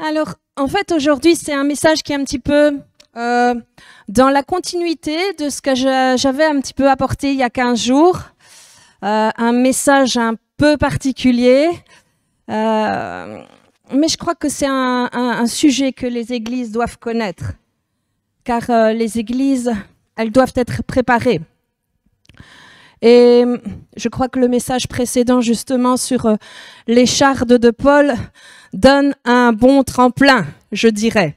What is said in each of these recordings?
Alors, en fait, aujourd'hui, c'est un message qui est un petit peu dans la continuité de ce que j'avais un petit peu apporté il y a 15 jours. Un message un peu particulier, mais je crois que c'est un sujet que les églises doivent connaître, car les églises, elles doivent être préparées. Et je crois que le message précédent, justement, sur les chardes de Paul, donne un bon tremplin, je dirais.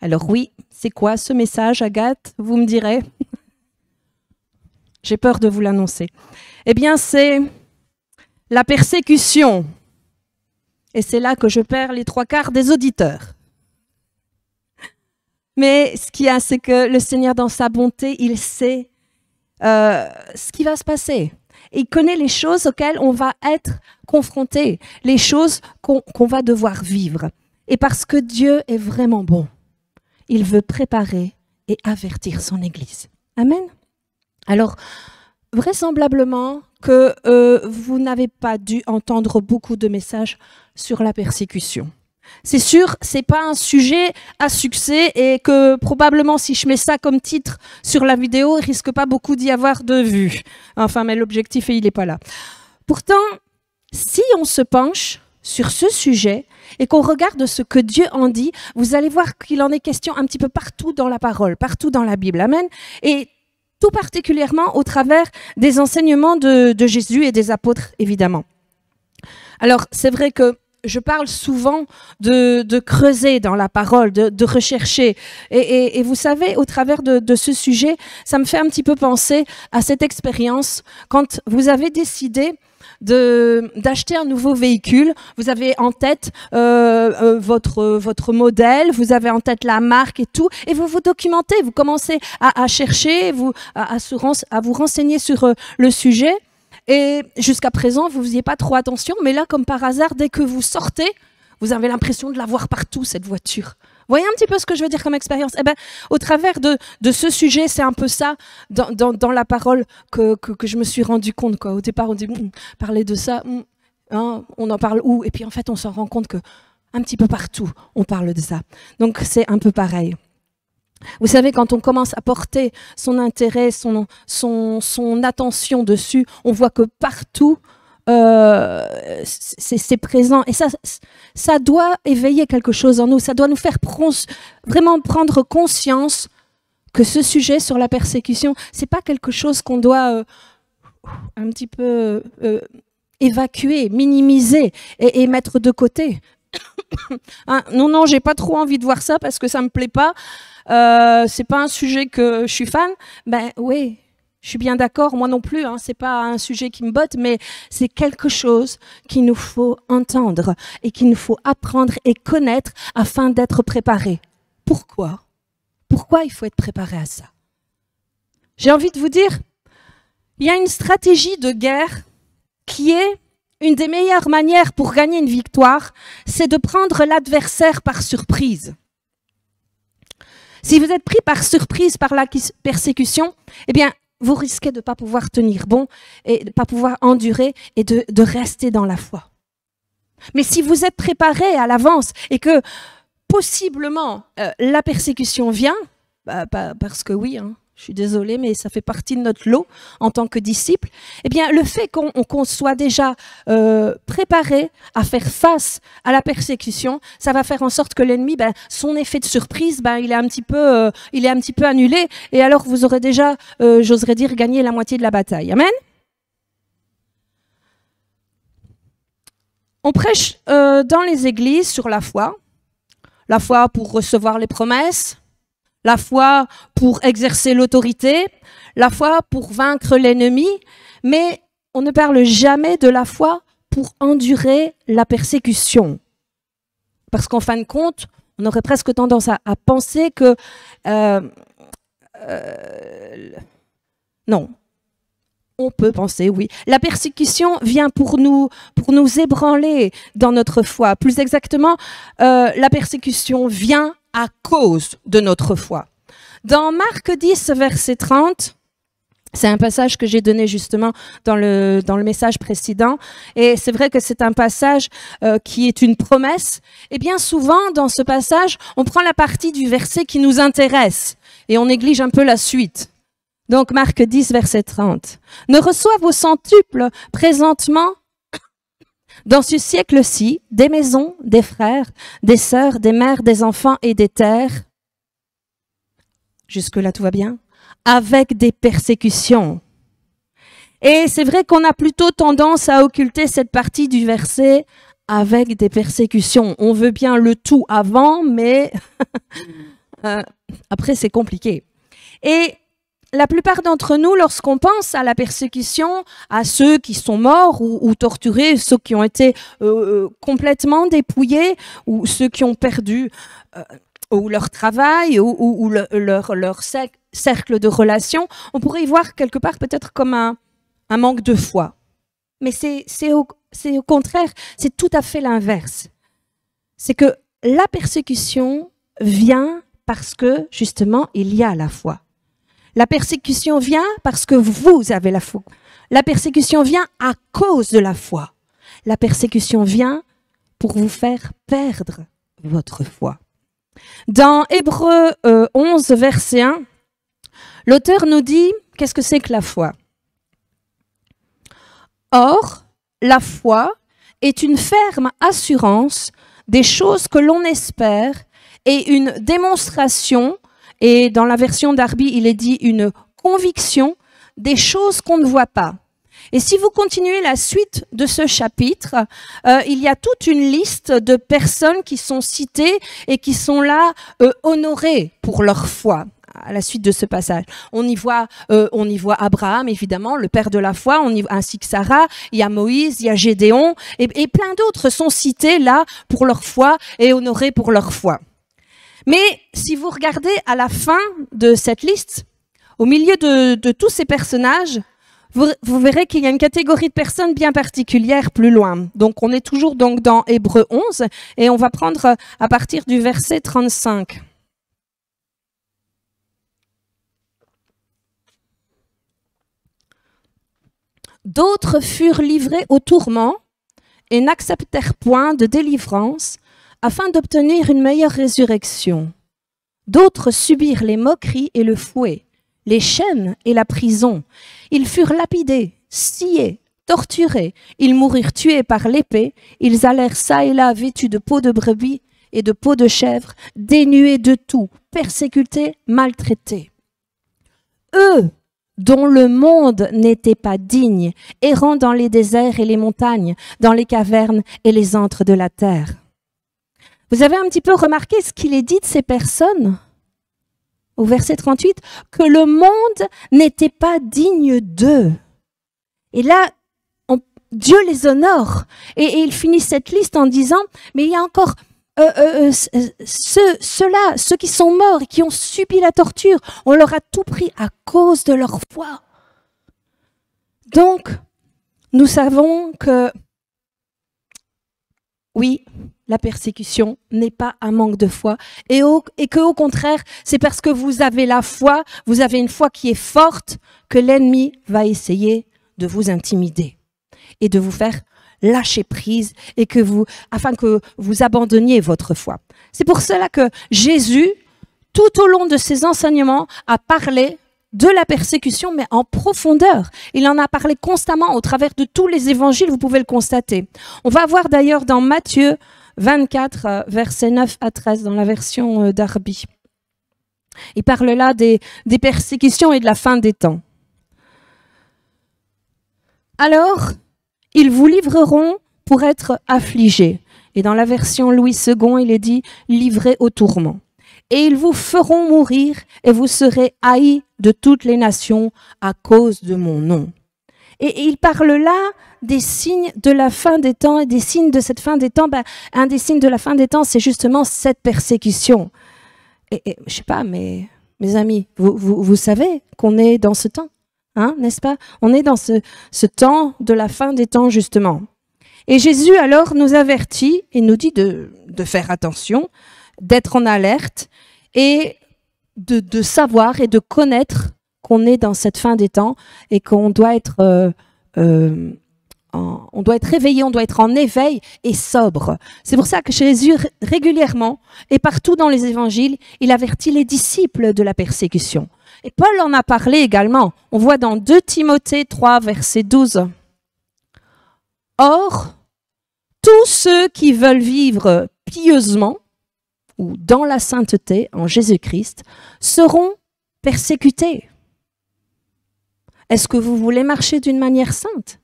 Alors oui, c'est quoi ce message, Agathe? Vous me direz. J'ai peur de vous l'annoncer. Eh bien, c'est la persécution. Et c'est là que je perds les 3/4 des auditeurs. Mais ce qu'il y a, c'est que le Seigneur, dans sa bonté, il sait ce qui va se passer. Et il connaît les choses auxquelles on va être confronté, les choses qu'on va devoir vivre. Et parce que Dieu est vraiment bon, il veut préparer et avertir son Église. Amen. Alors, vraisemblablement que vous n'avez pas dû entendre beaucoup de messages sur la persécution. C'est sûr, c'est pas un sujet à succès et que probablement si je mets ça comme titre sur la vidéo, il risque pas beaucoup d'y avoir de vues. Enfin, mais l'objectif, il n'est pas là. Pourtant, si on se penche sur ce sujet et qu'on regarde ce que Dieu en dit, vous allez voir qu'il en est question un petit peu partout dans la parole, partout dans la Bible. Amen. Et tout particulièrement au travers des enseignements de Jésus et des apôtres, évidemment. Alors, c'est vrai que je parle souvent de creuser dans la parole, de rechercher. Et vous savez, au travers de ce sujet, ça me fait un petit peu penser à cette expérience quand vous avez décidé d'acheter un nouveau véhicule. Vous avez en tête votre modèle, vous avez en tête la marque et tout, et vous vous documentez, vous commencez à chercher, à vous renseigner sur le sujet. Et jusqu'à présent, vous ne faisiez pas trop attention, mais là, comme par hasard, dès que vous sortez, vous avez l'impression de la voir partout, cette voiture. Vous voyez un petit peu ce que je veux dire comme expérience? Eh ben, au travers de ce sujet, c'est un peu ça, dans la parole, que je me suis rendu compte, quoi. Au départ, on dit, parler de ça, hein, on en parle où? Et puis en fait, on s'en rend compte que un petit peu partout, on parle de ça. Donc, c'est un peu pareil. Vous savez, quand on commence à porter son intérêt, son attention dessus, on voit que partout, c'est présent. Et ça doit éveiller quelque chose en nous. Ça doit nous faire vraiment prendre conscience que ce sujet sur la persécution, c'est pas quelque chose qu'on doit un petit peu évacuer, minimiser et mettre de côté. Hein, non, j'ai pas trop envie de voir ça parce que ça me plaît pas. C'est pas un sujet que je suis fan. Ben oui, je suis bien d'accord, moi non plus. Hein, c'est pas un sujet qui me botte, mais c'est quelque chose qu'il nous faut entendre et qu'il nous faut apprendre et connaître afin d'être préparé. Pourquoi? Pourquoi il faut être préparé à ça? J'ai envie de vous dire, il y a une stratégie de guerre qui est une des meilleures manières pour gagner une victoire, c'est de prendre l'adversaire par surprise. Si vous êtes pris par surprise par la persécution, eh bien, vous risquez de ne pas pouvoir tenir bon et de ne pas pouvoir endurer et de rester dans la foi. Mais si vous êtes préparé à l'avance et que possiblement la persécution vient, parce que oui, hein, je suis désolée, mais ça fait partie de notre lot en tant que disciple. Eh bien, le fait qu'on soit déjà préparé à faire face à la persécution, ça va faire en sorte que l'ennemi, son effet de surprise, il est un petit peu annulé. Et alors, vous aurez déjà, j'oserais dire, gagné la moitié de la bataille. Amen. On prêche dans les églises sur la foi pour recevoir les promesses, la foi pour exercer l'autorité, la foi pour vaincre l'ennemi, mais on ne parle jamais de la foi pour endurer la persécution. Parce qu'en fin de compte, on aurait presque tendance à penser que... non, on peut penser, oui. La persécution vient pour nous ébranler dans notre foi. Plus exactement, la persécution vient à cause de notre foi. Dans Marc 10, verset 30, C'est un passage que j'ai donné justement dans le message précédent. Et c'est vrai que c'est un passage qui est une promesse. Et bien souvent, dans ce passage, on prend la partie du verset qui nous intéresse et on néglige un peu la suite. Donc Marc 10, verset 30. « Ne reçoivent au centuple présentement dans ce siècle-ci des maisons, des frères, des sœurs, des mères, des enfants et des terres. » Jusque-là, tout va bien? Avec des persécutions. Et c'est vrai qu'on a plutôt tendance à occulter cette partie du verset avec des persécutions. On veut bien le tout avant, mais après c'est compliqué. Et la plupart d'entre nous, lorsqu'on pense à la persécution, à ceux qui sont morts ou torturés, ceux qui ont été complètement dépouillés, ou ceux qui ont perdu ou leur travail, ou leur cercle de relations, on pourrait y voir quelque part peut-être comme un manque de foi. Mais c'est au contraire, c'est tout à fait l'inverse. C'est que la persécution vient parce que, justement, il y a la foi. La persécution vient parce que vous avez la foi. La persécution vient à cause de la foi. La persécution vient pour vous faire perdre votre foi. Dans Hébreux 11, verset 1, l'auteur nous dit, qu'est-ce que c'est que la foi? Or, la foi est une ferme assurance des choses que l'on espère et une démonstration, et dans la version Darby, il est dit une conviction des choses qu'on ne voit pas. Et si vous continuez la suite de ce chapitre, il y a toute une liste de personnes qui sont citées et qui sont là honorées pour leur foi. À la suite de ce passage, on y voit Abraham, évidemment, le père de la foi, ainsi que Sarah, il y a Moïse, il y a Gédéon, et plein d'autres sont cités là pour leur foi et honorés pour leur foi. Mais si vous regardez à la fin de cette liste, au milieu de tous ces personnages, vous verrez qu'il y a une catégorie de personnes bien particulière plus loin. Donc on est toujours donc dans Hébreux 11 et on va prendre à partir du verset 35. D'autres furent livrés au tourment et n'acceptèrent point de délivrance afin d'obtenir une meilleure résurrection. D'autres subirent les moqueries et le fouet, les chaînes et la prison. Ils furent lapidés, sciés, torturés. Ils moururent tués par l'épée. Ils allèrent çà et là vêtus de peau de brebis et de peau de chèvre, dénués de tout, persécutés, maltraités. Eux, dont le monde n'était pas digne, errant dans les déserts et les montagnes, dans les cavernes et les antres de la terre. Vous avez un petit peu remarqué ce qu'il est dit de ces personnes au verset 38, que le monde n'était pas digne d'eux. Et là, Dieu les honore. Et il finit cette liste en disant, mais il y a encore ceux-là, ceux qui sont morts et qui ont subi la torture, on leur a tout pris à cause de leur foi. Donc, nous savons que, oui, la persécution n'est pas un manque de foi et qu'au contraire, c'est parce que vous avez la foi, vous avez une foi qui est forte, que l'ennemi va essayer de vous intimider et de vous faire lâcher prise et afin que vous abandonniez votre foi. C'est pour cela que Jésus, tout au long de ses enseignements, a parlé de la persécution, mais en profondeur. Il en a parlé constamment au travers de tous les évangiles, vous pouvez le constater. On va voir d'ailleurs dans Matthieu 24, versets 9 à 13, dans la version Darby. Il parle là des persécutions et de la fin des temps. Alors, ils vous livreront pour être affligés. Et dans la version Louis II, il est dit « livrés au tourment ». Et ils vous feront mourir et vous serez haïs de toutes les nations à cause de mon nom. Et il parle là des signes de la fin des temps et des signes de cette fin des temps. Un des signes de la fin des temps, c'est justement cette persécution. Et je sais pas, mais mes amis, vous savez qu'on est dans ce temps, hein, n'est-ce pas? On est dans ce temps de la fin des temps, justement. Et Jésus, alors, nous avertit et nous dit de faire attention, d'être en alerte et de savoir et de connaître qu'on est dans cette fin des temps et qu'on doit être, on doit être réveillé, on doit être en éveil et sobre. C'est pour ça que Jésus, régulièrement, et partout dans les évangiles, il avertit les disciples de la persécution. Et Paul en a parlé également. On voit dans 2 Timothée 3, verset 12. « Or, tous ceux qui veulent vivre pieusement ou dans la sainteté en Jésus-Christ seront persécutés. » Est-ce que vous voulez marcher d'une manière sainte?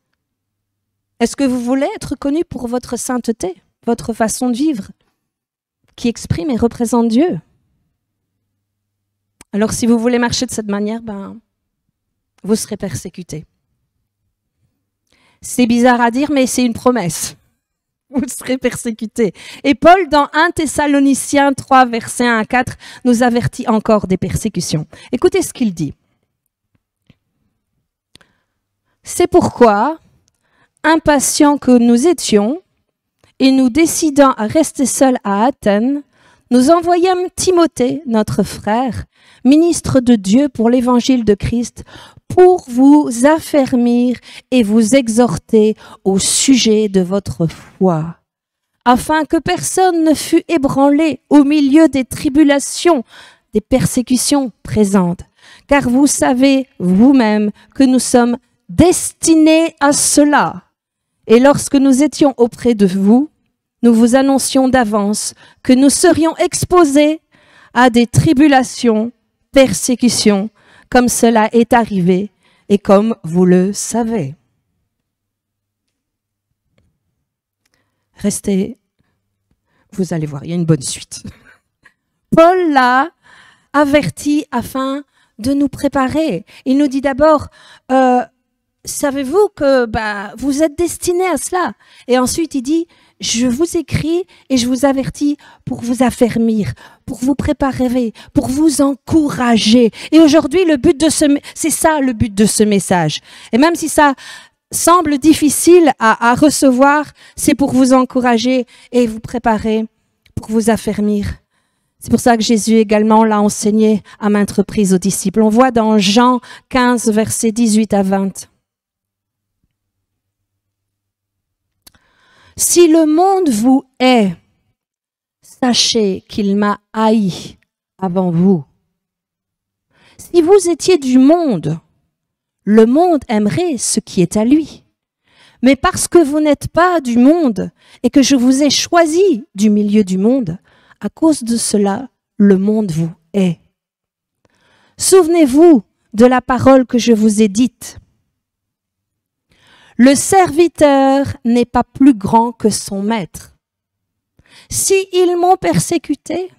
Est-ce que vous voulez être connu pour votre sainteté, votre façon de vivre, qui exprime et représente Dieu? Alors si vous voulez marcher de cette manière, vous serez persécutés. C'est bizarre à dire, mais c'est une promesse. Vous serez persécutés. Et Paul, dans 1 Thessaloniciens 3, versets 1 à 4, nous avertit encore des persécutions. Écoutez ce qu'il dit. « C'est pourquoi, impatients que nous étions, et nous décidant à rester seuls à Athènes, nous envoyâmes Timothée, notre frère, ministre de Dieu pour l'évangile de Christ, pour vous affermir et vous exhorter au sujet de votre foi, afin que personne ne fût ébranlé au milieu des tribulations, des persécutions présentes. Car vous savez vous-même que nous sommes destinés à cela. Et lorsque nous étions auprès de vous, nous vous annoncions d'avance que nous serions exposés à des tribulations, persécutions, comme cela est arrivé et comme vous le savez. » Restez, vous allez voir, il y a une bonne suite. Paul l'a averti afin de nous préparer. Il nous dit d'abord, savez-vous que vous êtes destinés à cela? Et ensuite il dit, je vous écris et je vous avertis pour vous affermir, pour vous préparer, pour vous encourager. Et aujourd'hui, c'est ça le but de ce message. Et même si ça semble difficile à recevoir, c'est pour vous encourager et vous préparer, pour vous affermir. C'est pour ça que Jésus également l'a enseigné à maintes reprises aux disciples. On voit dans Jean 15, versets 18 à 20. Si le monde vous hait, sachez qu'il m'a haï avant vous. Si vous étiez du monde, le monde aimerait ce qui est à lui. Mais parce que vous n'êtes pas du monde et que je vous ai choisi du milieu du monde, à cause de cela, le monde vous hait. Souvenez-vous de la parole que je vous ai dite. Le serviteur n'est pas plus grand que son maître. Si ils m'ont persécuté,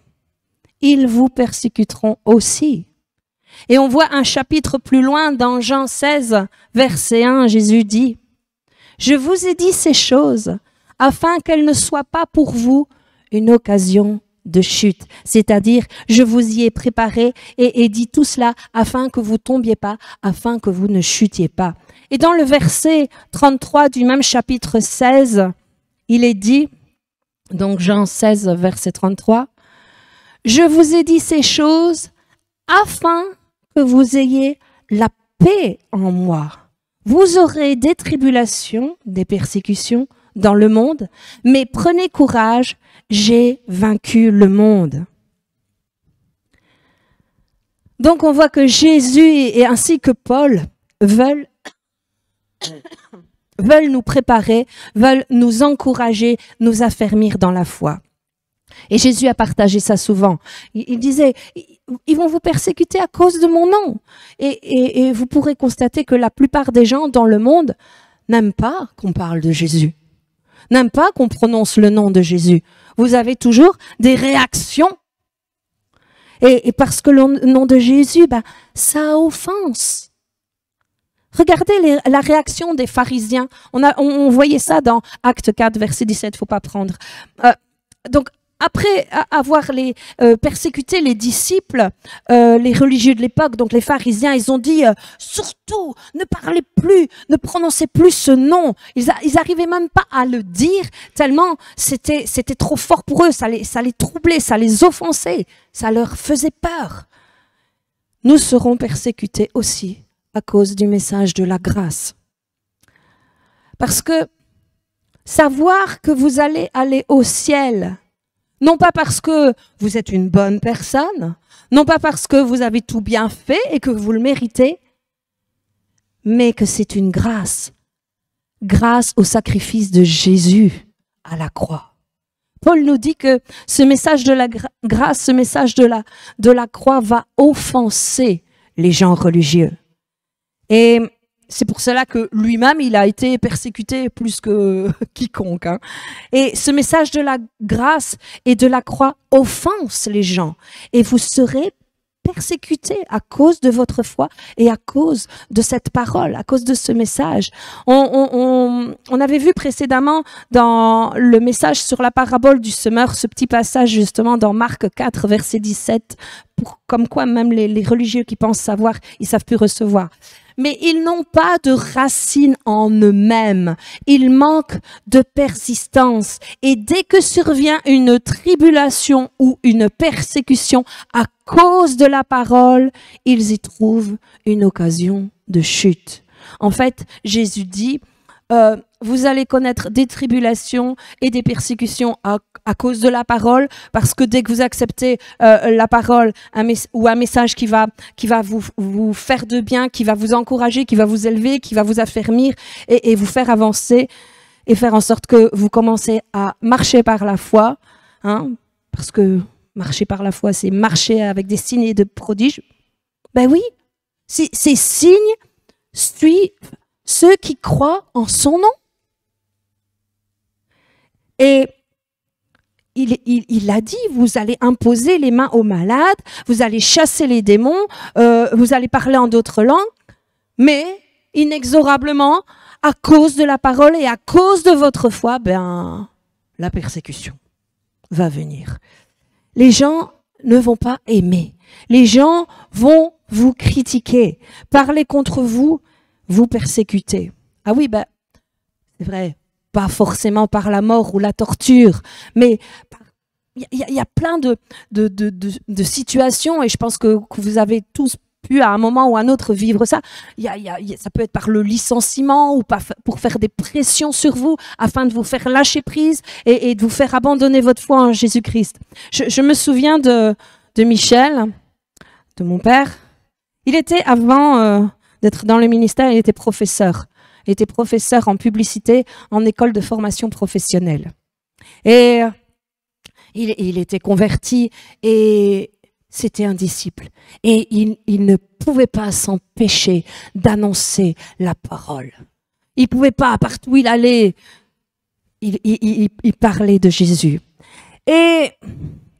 ils vous persécuteront aussi. Et on voit un chapitre plus loin dans Jean 16, verset 1, Jésus dit, « Je vous ai dit ces choses afin qu'elles ne soient pas pour vous une occasion de chute. » C'est-à-dire, je vous y ai préparé et dit tout cela afin que vous tombiez pas, afin que vous ne chutiez pas. Et dans le verset 33 du même chapitre 16, il est dit, donc Jean 16, verset 33, « Je vous ai dit ces choses afin que vous ayez la paix en moi. Vous aurez des tribulations, des persécutions dans le monde, mais prenez courage, j'ai vaincu le monde. » Donc on voit que Jésus et ainsi que Paul veulent nous préparer, veulent nous encourager, nous affermir dans la foi. Et Jésus a partagé ça souvent. Il disait, ils vont vous persécuter à cause de mon nom. Et vous pourrez constater que la plupart des gens dans le monde n'aiment pas qu'on parle de Jésus, n'aiment pas qu'on prononce le nom de Jésus. Vous avez toujours des réactions. Et parce que le nom de Jésus, ça offense. Regardez la réaction des pharisiens. On voyait ça dans Acte 4, verset 17, il ne faut pas prendre. Donc, après avoir persécuté les disciples, les religieux de l'époque, donc les pharisiens, ils ont dit surtout ne parlez plus, ne prononcez plus ce nom. Ils n'arrivaient même pas à le dire tellement c'était trop fort pour eux, ça les troublait, ça les offensait, ça leur faisait peur. nous serons persécutés aussi à cause du message de la grâce. Parce que savoir que vous allez aller au ciel, non pas parce que vous êtes une bonne personne, non pas parce que vous avez tout bien fait et que vous le méritez, mais que c'est une grâce, grâce au sacrifice de Jésus à la croix. Paul nous dit que ce message de la grâce, ce message de la croix va offenser les gens religieux. Et c'est pour cela que lui-même, il a été persécuté plus que quiconque. Hein. Et ce message de la grâce et de la croix offense les gens. Et vous serez persécutés à cause de votre foi et à cause de cette parole, à cause de ce message. On avait vu précédemment dans le message sur la parabole du semeur, ce petit passage justement dans Marc 4, verset 17, comme quoi même les religieux qui pensent savoir, ils savent plus recevoir. Mais ils n'ont pas de racines en eux-mêmes. Ils manquent de persistance. Et dès que survient une tribulation ou une persécution à cause de la parole, ils y trouvent une occasion de chute. En fait, Jésus dit, vous allez connaître des tribulations et des persécutions à cause de la parole, parce que dès que vous acceptez la parole ou un message qui va vous faire de bien, qui va vous encourager, qui va vous élever, qui va vous affermir et vous faire avancer et faire en sorte que vous commencez à marcher par la foi, hein, parce que marcher par la foi, c'est marcher avec des signes et des prodiges. Ben oui, ces signes suivent ceux qui croient en son nom. Et il a dit, vous allez imposer les mains aux malades, vous allez chasser les démons, vous allez parler en d'autres langues, mais inexorablement, à cause de la parole et à cause de votre foi, ben, la persécution va venir. Les gens ne vont pas aimer. Les gens vont vous critiquer, parler contre vous, vous persécuter. Ah oui, ben, c'est vrai, pas forcément par la mort ou la torture, mais il y a plein de situations, et je pense que vous avez tous pu à un moment ou à un autre vivre ça. Ça peut être par le licenciement ou pour faire des pressions sur vous afin de vous faire lâcher prise et de vous faire abandonner votre foi en Jésus-Christ. Je me souviens de Michel, de mon père. Il était avant d'être dans le ministère, il était professeur. Il était professeur en publicité en école de formation professionnelle. Et il était converti et c'était un disciple. Et il ne pouvait pas s'empêcher d'annoncer la parole. Il ne pouvait pas, partout où il allait, il parlait de Jésus. Et,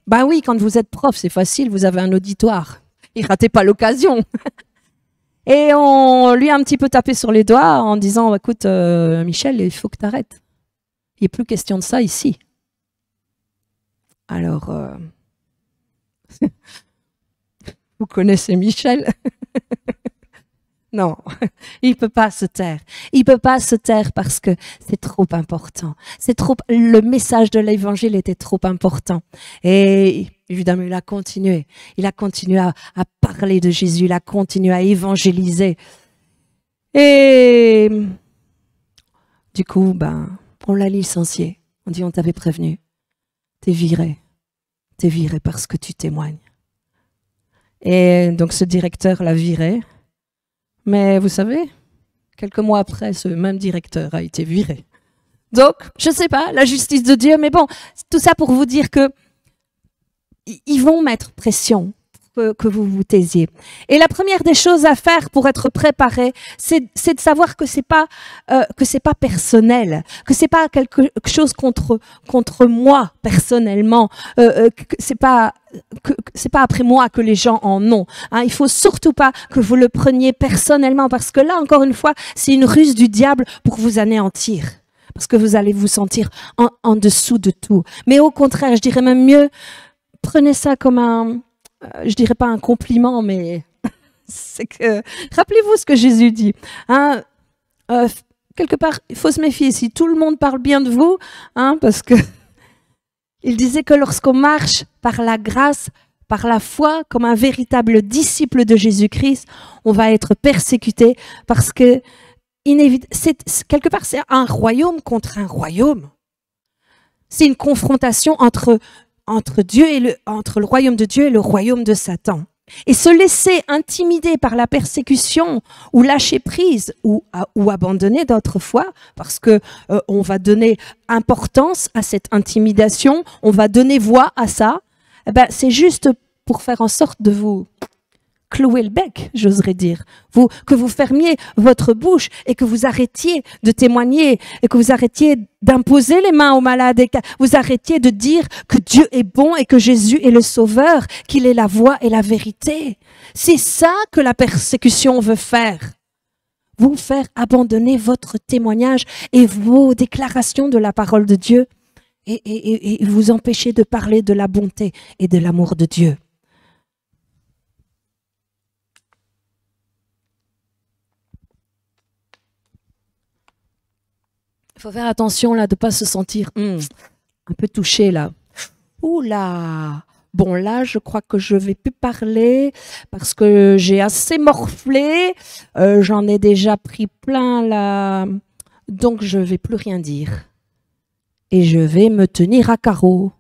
ben oui, quand vous êtes prof, c'est facile, vous avez un auditoire. Il ne ratait pas l'occasion. Et on lui a un petit peu tapé sur les doigts en disant, écoute, Michel, il faut que tu arrêtes. Il n'est plus question de ça ici. Alors, vous connaissez Michel? Non, il ne peut pas se taire. Il ne peut pas se taire parce que c'est trop important. Le message de l'évangile était trop important. Et évidemment, il a continué. Il a continué à parler de Jésus. Il a continué à évangéliser. Et du coup, ben, on l'a licencié. On dit, on t'avait prévenu. T'es viré. T'es viré parce que tu témoignes. Et donc, ce directeur l'a viré. Mais vous savez, quelques mois après, ce même directeur a été viré. Donc, je ne sais pas, la justice de Dieu, mais bon, tout ça pour vous dire que ils vont mettre pression pour que vous vous taisiez. Et la première des choses à faire pour être préparé, c'est de savoir que c'est pas personnel, que c'est pas quelque chose contre moi personnellement, c'est pas après moi que les gens en ont. Hein, il faut surtout pas que vous le preniez personnellement, parce que là, encore une fois, c'est une ruse du diable pour vous anéantir. Parce que vous allez vous sentir en dessous de tout. Mais au contraire, je dirais même mieux, prenez ça comme je dirais pas un compliment, mais c'est que, rappelez-vous ce que Jésus dit. Hein, quelque part, il faut se méfier. Si tout le monde parle bien de vous, hein, parce que il disait que lorsqu'on marche par la grâce, par la foi, comme un véritable disciple de Jésus-Christ, on va être persécuté parce que quelque part, c'est un royaume contre un royaume. C'est une confrontation entre le royaume de Dieu et le royaume de Satan. Et se laisser intimider par la persécution ou lâcher prise ou abandonner d'autres fois, parce que on va donner importance à cette intimidation, on va donner voix à ça, eh ben, c'est juste pour faire en sorte de vous clouer le bec, j'oserais dire. Que vous fermiez votre bouche et que vous arrêtiez de témoigner et que vous arrêtiez d'imposer les mains aux malades et que vous arrêtiez de dire que Dieu est bon et que Jésus est le sauveur, qu'il est la voie et la vérité. C'est ça que la persécution veut faire. Vous faire abandonner votre témoignage et vos déclarations de la parole de Dieu et vous empêcher de parler de la bonté et de l'amour de Dieu. Il faut faire attention là de pas se sentir un peu touché là. Ouh là, bon là je crois que je vais plus parler parce que j'ai assez morflé, j'en ai déjà pris plein là, donc je vais plus rien dire. Et je vais me tenir à carreau,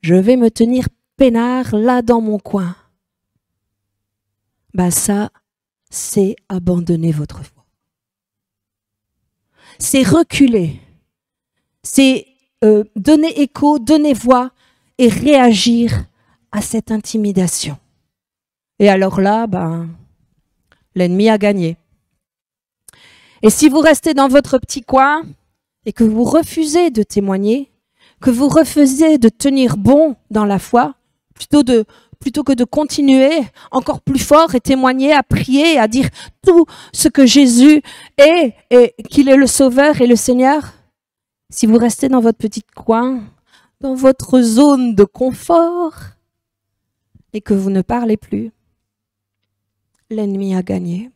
je vais me tenir peinard là dans mon coin. Bah ça, c'est abandonner votre foi. C'est reculer, c'est donner écho, donner voix et réagir à cette intimidation. Et alors là, l'ennemi a gagné. Et si vous restez dans votre petit coin et que vous refusez de témoigner, que vous refusez de tenir bon dans la foi, plutôt que de continuer encore plus fort et témoigner, à prier, à dire tout ce que Jésus est et qu'il est le Sauveur et le Seigneur, si vous restez dans votre petit coin, dans votre zone de confort et que vous ne parlez plus, l'ennemi a gagné.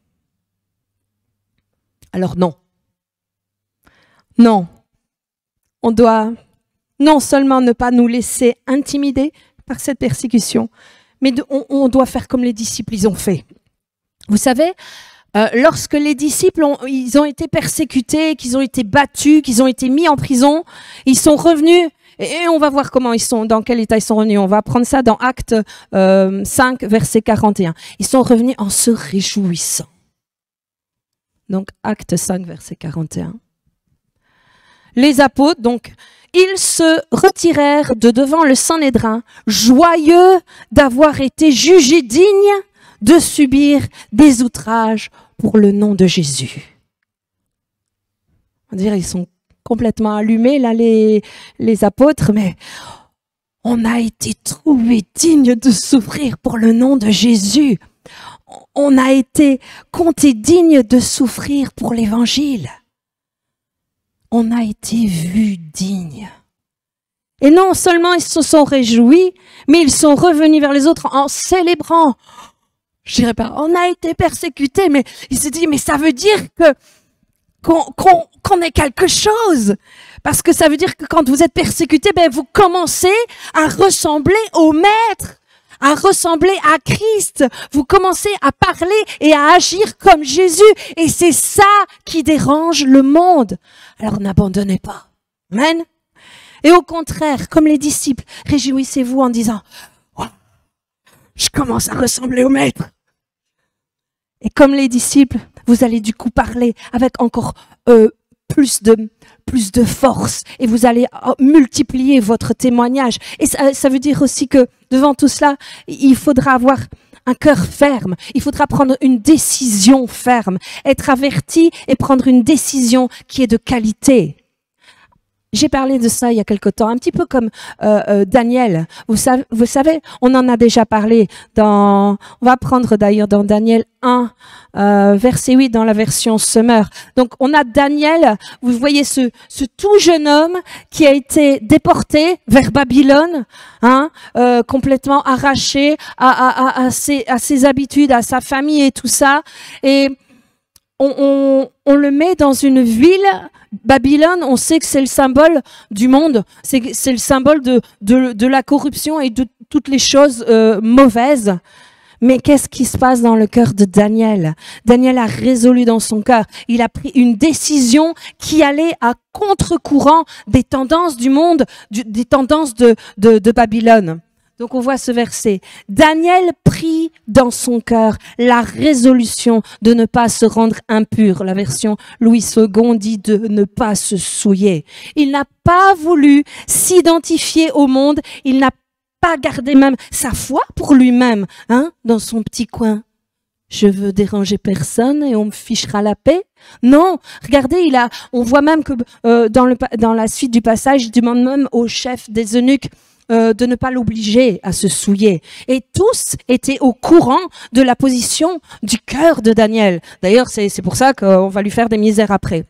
Alors non. Non. On doit non seulement ne pas nous laisser intimider par cette persécution, mais on doit faire comme les disciples, ils ont fait. Vous savez, lorsque les disciples ils ont été persécutés, qu'ils ont été battus, qu'ils ont été mis en prison, ils sont revenus, et on va voir dans quel état ils sont revenus. On va prendre ça dans Actes 5, verset 41. Ils sont revenus en se réjouissant. Donc, Actes 5, verset 41. Les apôtres, donc, ils se retirèrent de devant le Sanhédrin, joyeux d'avoir été jugés dignes de subir des outrages pour le nom de Jésus. On dirait ils sont complètement allumés, là, les apôtres, mais on a été trouvés dignes de souffrir pour le nom de Jésus. On a été comptés dignes de souffrir pour l'Évangile. On a été vus dignes. Et non seulement ils se sont réjouis, mais ils sont revenus vers les autres en célébrant. Je dirais pas, on a été persécutés, mais ils se disent, mais ça veut dire qu'on est quelque chose. Parce que ça veut dire que quand vous êtes persécutés, vous commencez à ressembler au Maître, à ressembler à Christ. Vous commencez à parler et à agir comme Jésus. Et c'est ça qui dérange le monde. Alors n'abandonnez pas. Amen. Et au contraire, comme les disciples, réjouissez-vous en disant oh, « Je commence à ressembler au Maître ». Et comme les disciples, vous allez du coup parler avec encore plus de force et vous allez multiplier votre témoignage. Et ça veut dire aussi que devant tout cela, il faudra avoir un cœur ferme. Il faudra prendre une décision ferme, être averti et prendre une décision qui est de qualité. J'ai parlé de ça il y a quelque temps, un petit peu comme Daniel. Vous savez, on en a déjà parlé on va prendre d'ailleurs dans Daniel 1, verset 8 dans la version Summer. Donc on a Daniel, vous voyez ce tout jeune homme qui a été déporté vers Babylone, complètement arraché à ses habitudes, à sa famille et tout ça. Et on le met dans une ville. Babylone, on sait que c'est le symbole du monde, c'est le symbole de la corruption et de toutes les choses mauvaises. Mais qu'est-ce qui se passe dans le cœur de Daniel? Daniel a résolu dans son cœur. Il a pris une décision qui allait à contre-courant des tendances du monde, des tendances de Babylone. Donc on voit ce verset. Daniel prit dans son cœur la résolution de ne pas se rendre impur. La version Louis II dit de ne pas se souiller. Il n'a pas voulu s'identifier au monde. Il n'a pas gardé même sa foi pour lui-même, dans son petit coin. Je veux déranger personne et on me fichera la paix. Non, regardez, on voit même que dans la suite du passage, il demande même au chef des eunuques de ne pas l'obliger à se souiller. Et tous étaient au courant de la position du cœur de Daniel. D'ailleurs, c'est pour ça qu'on va lui faire des misères après.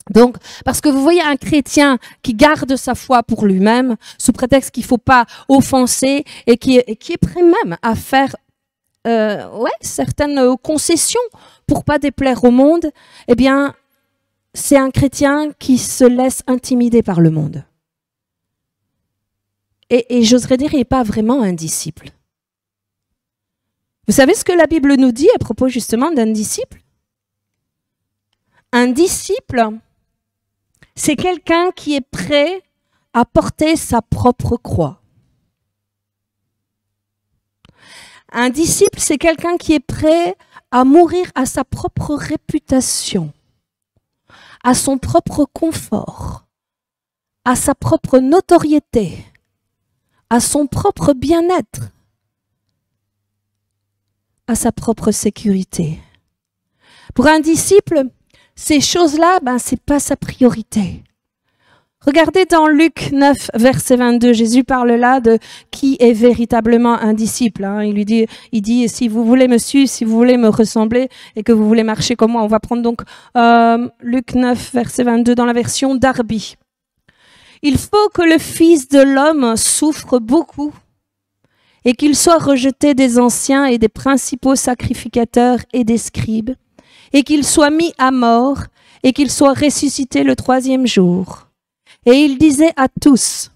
Donc, parce que vous voyez un chrétien qui garde sa foi pour lui-même, sous prétexte qu'il ne faut pas offenser et qui est prêt même à faire certaines concessions pour pas déplaire au monde, eh bien, c'est un chrétien qui se laisse intimider par le monde. Et j'oserais dire, il n'est pas vraiment un disciple. Vous savez ce que la Bible nous dit à propos justement d'un disciple? Un disciple, c'est quelqu'un qui est prêt à porter sa propre croix. Un disciple, c'est quelqu'un qui est prêt à mourir à sa propre réputation, à son propre confort, à sa propre notoriété, à son propre bien-être, à sa propre sécurité. Pour un disciple, ces choses-là, c'est pas sa priorité. Regardez dans Luc 9, verset 22, Jésus parle là de qui est véritablement un disciple. Il dit, si vous voulez me suivre, si vous voulez me ressembler et que vous voulez marcher comme moi, on va prendre donc Luc 9, verset 22 dans la version Darby. Il faut que le Fils de l'homme souffre beaucoup et qu'il soit rejeté des anciens et des principaux sacrificateurs et des scribes, et qu'il soit mis à mort et qu'il soit ressuscité le 3e jour. Et il disait à tous,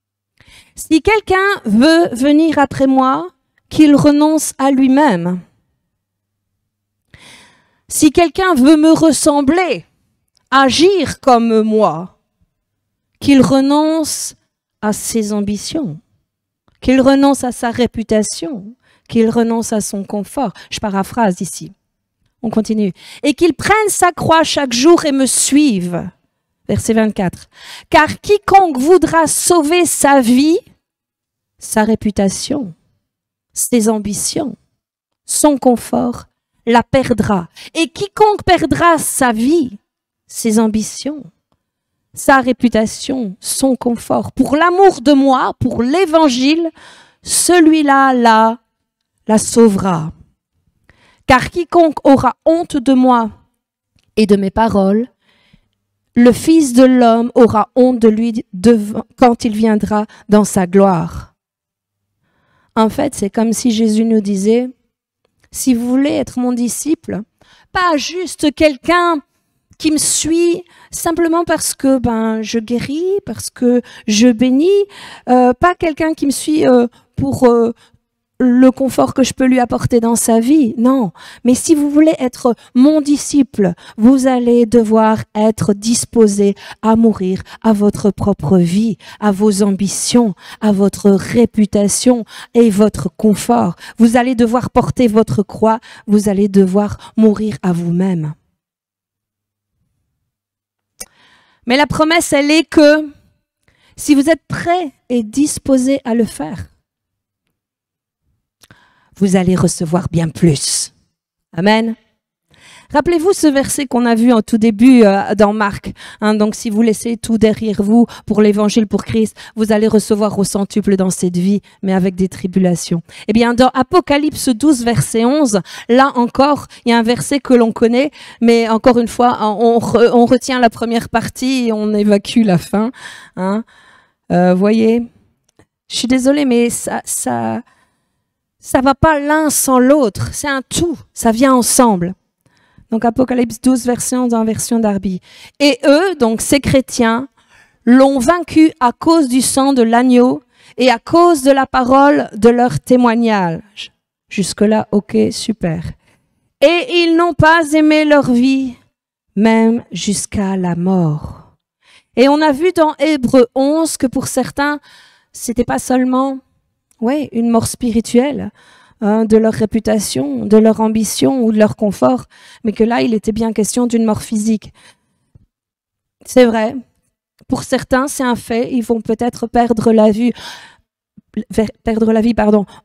« Si quelqu'un veut venir après moi, qu'il renonce à lui-même. Si quelqu'un veut me ressembler, agir comme moi, qu'il renonce à ses ambitions, qu'il renonce à sa réputation, qu'il renonce à son confort. » Je paraphrase ici. On continue. « Et qu'il prenne sa croix chaque jour et me suive. » Verset 24. « Car quiconque voudra sauver sa vie, sa réputation, ses ambitions, son confort, la perdra. Et quiconque perdra sa vie, ses ambitions, sa réputation, son confort, pour l'amour de moi, pour l'évangile, celui-là la sauvera. Car quiconque aura honte de moi et de mes paroles, le Fils de l'homme aura honte de lui quand il viendra dans sa gloire. » En fait, c'est comme si Jésus nous disait, si vous voulez être mon disciple, pas juste quelqu'un qui me suit simplement parce que je guéris, parce que je bénis, pas quelqu'un qui me suit pour le confort que je peux lui apporter dans sa vie, non. Mais si vous voulez être mon disciple, vous allez devoir être disposé à mourir à votre propre vie, à vos ambitions, à votre réputation et votre confort. Vous allez devoir porter votre croix, vous allez devoir mourir à vous-même. Mais la promesse, elle est que si vous êtes prêt et disposé à le faire, vous allez recevoir bien plus. Amen. Rappelez-vous ce verset qu'on a vu en tout début dans Marc. Donc, si vous laissez tout derrière vous pour l'évangile, pour Christ, vous allez recevoir au centuple dans cette vie, mais avec des tribulations. Eh bien, dans Apocalypse 12, verset 11, là encore, il y a un verset que l'on connaît, mais encore une fois, on retient la première partie et on évacue la fin. Voyez, je suis désolée, mais ça va pas l'un sans l'autre. C'est un tout. Ça vient ensemble. Donc Apocalypse 12, version Darby. Et eux, donc ces chrétiens, l'ont vaincu à cause du sang de l'agneau et à cause de la parole de leur témoignage. Jusque-là, ok, super. Et ils n'ont pas aimé leur vie, même jusqu'à la mort. Et on a vu dans Hébreux 11 que pour certains, c'était pas seulement une mort spirituelle, de leur réputation, de leur ambition ou de leur confort, mais que là, il était bien question d'une mort physique. C'est vrai, pour certains, c'est un fait, ils vont peut-être perdre la vie.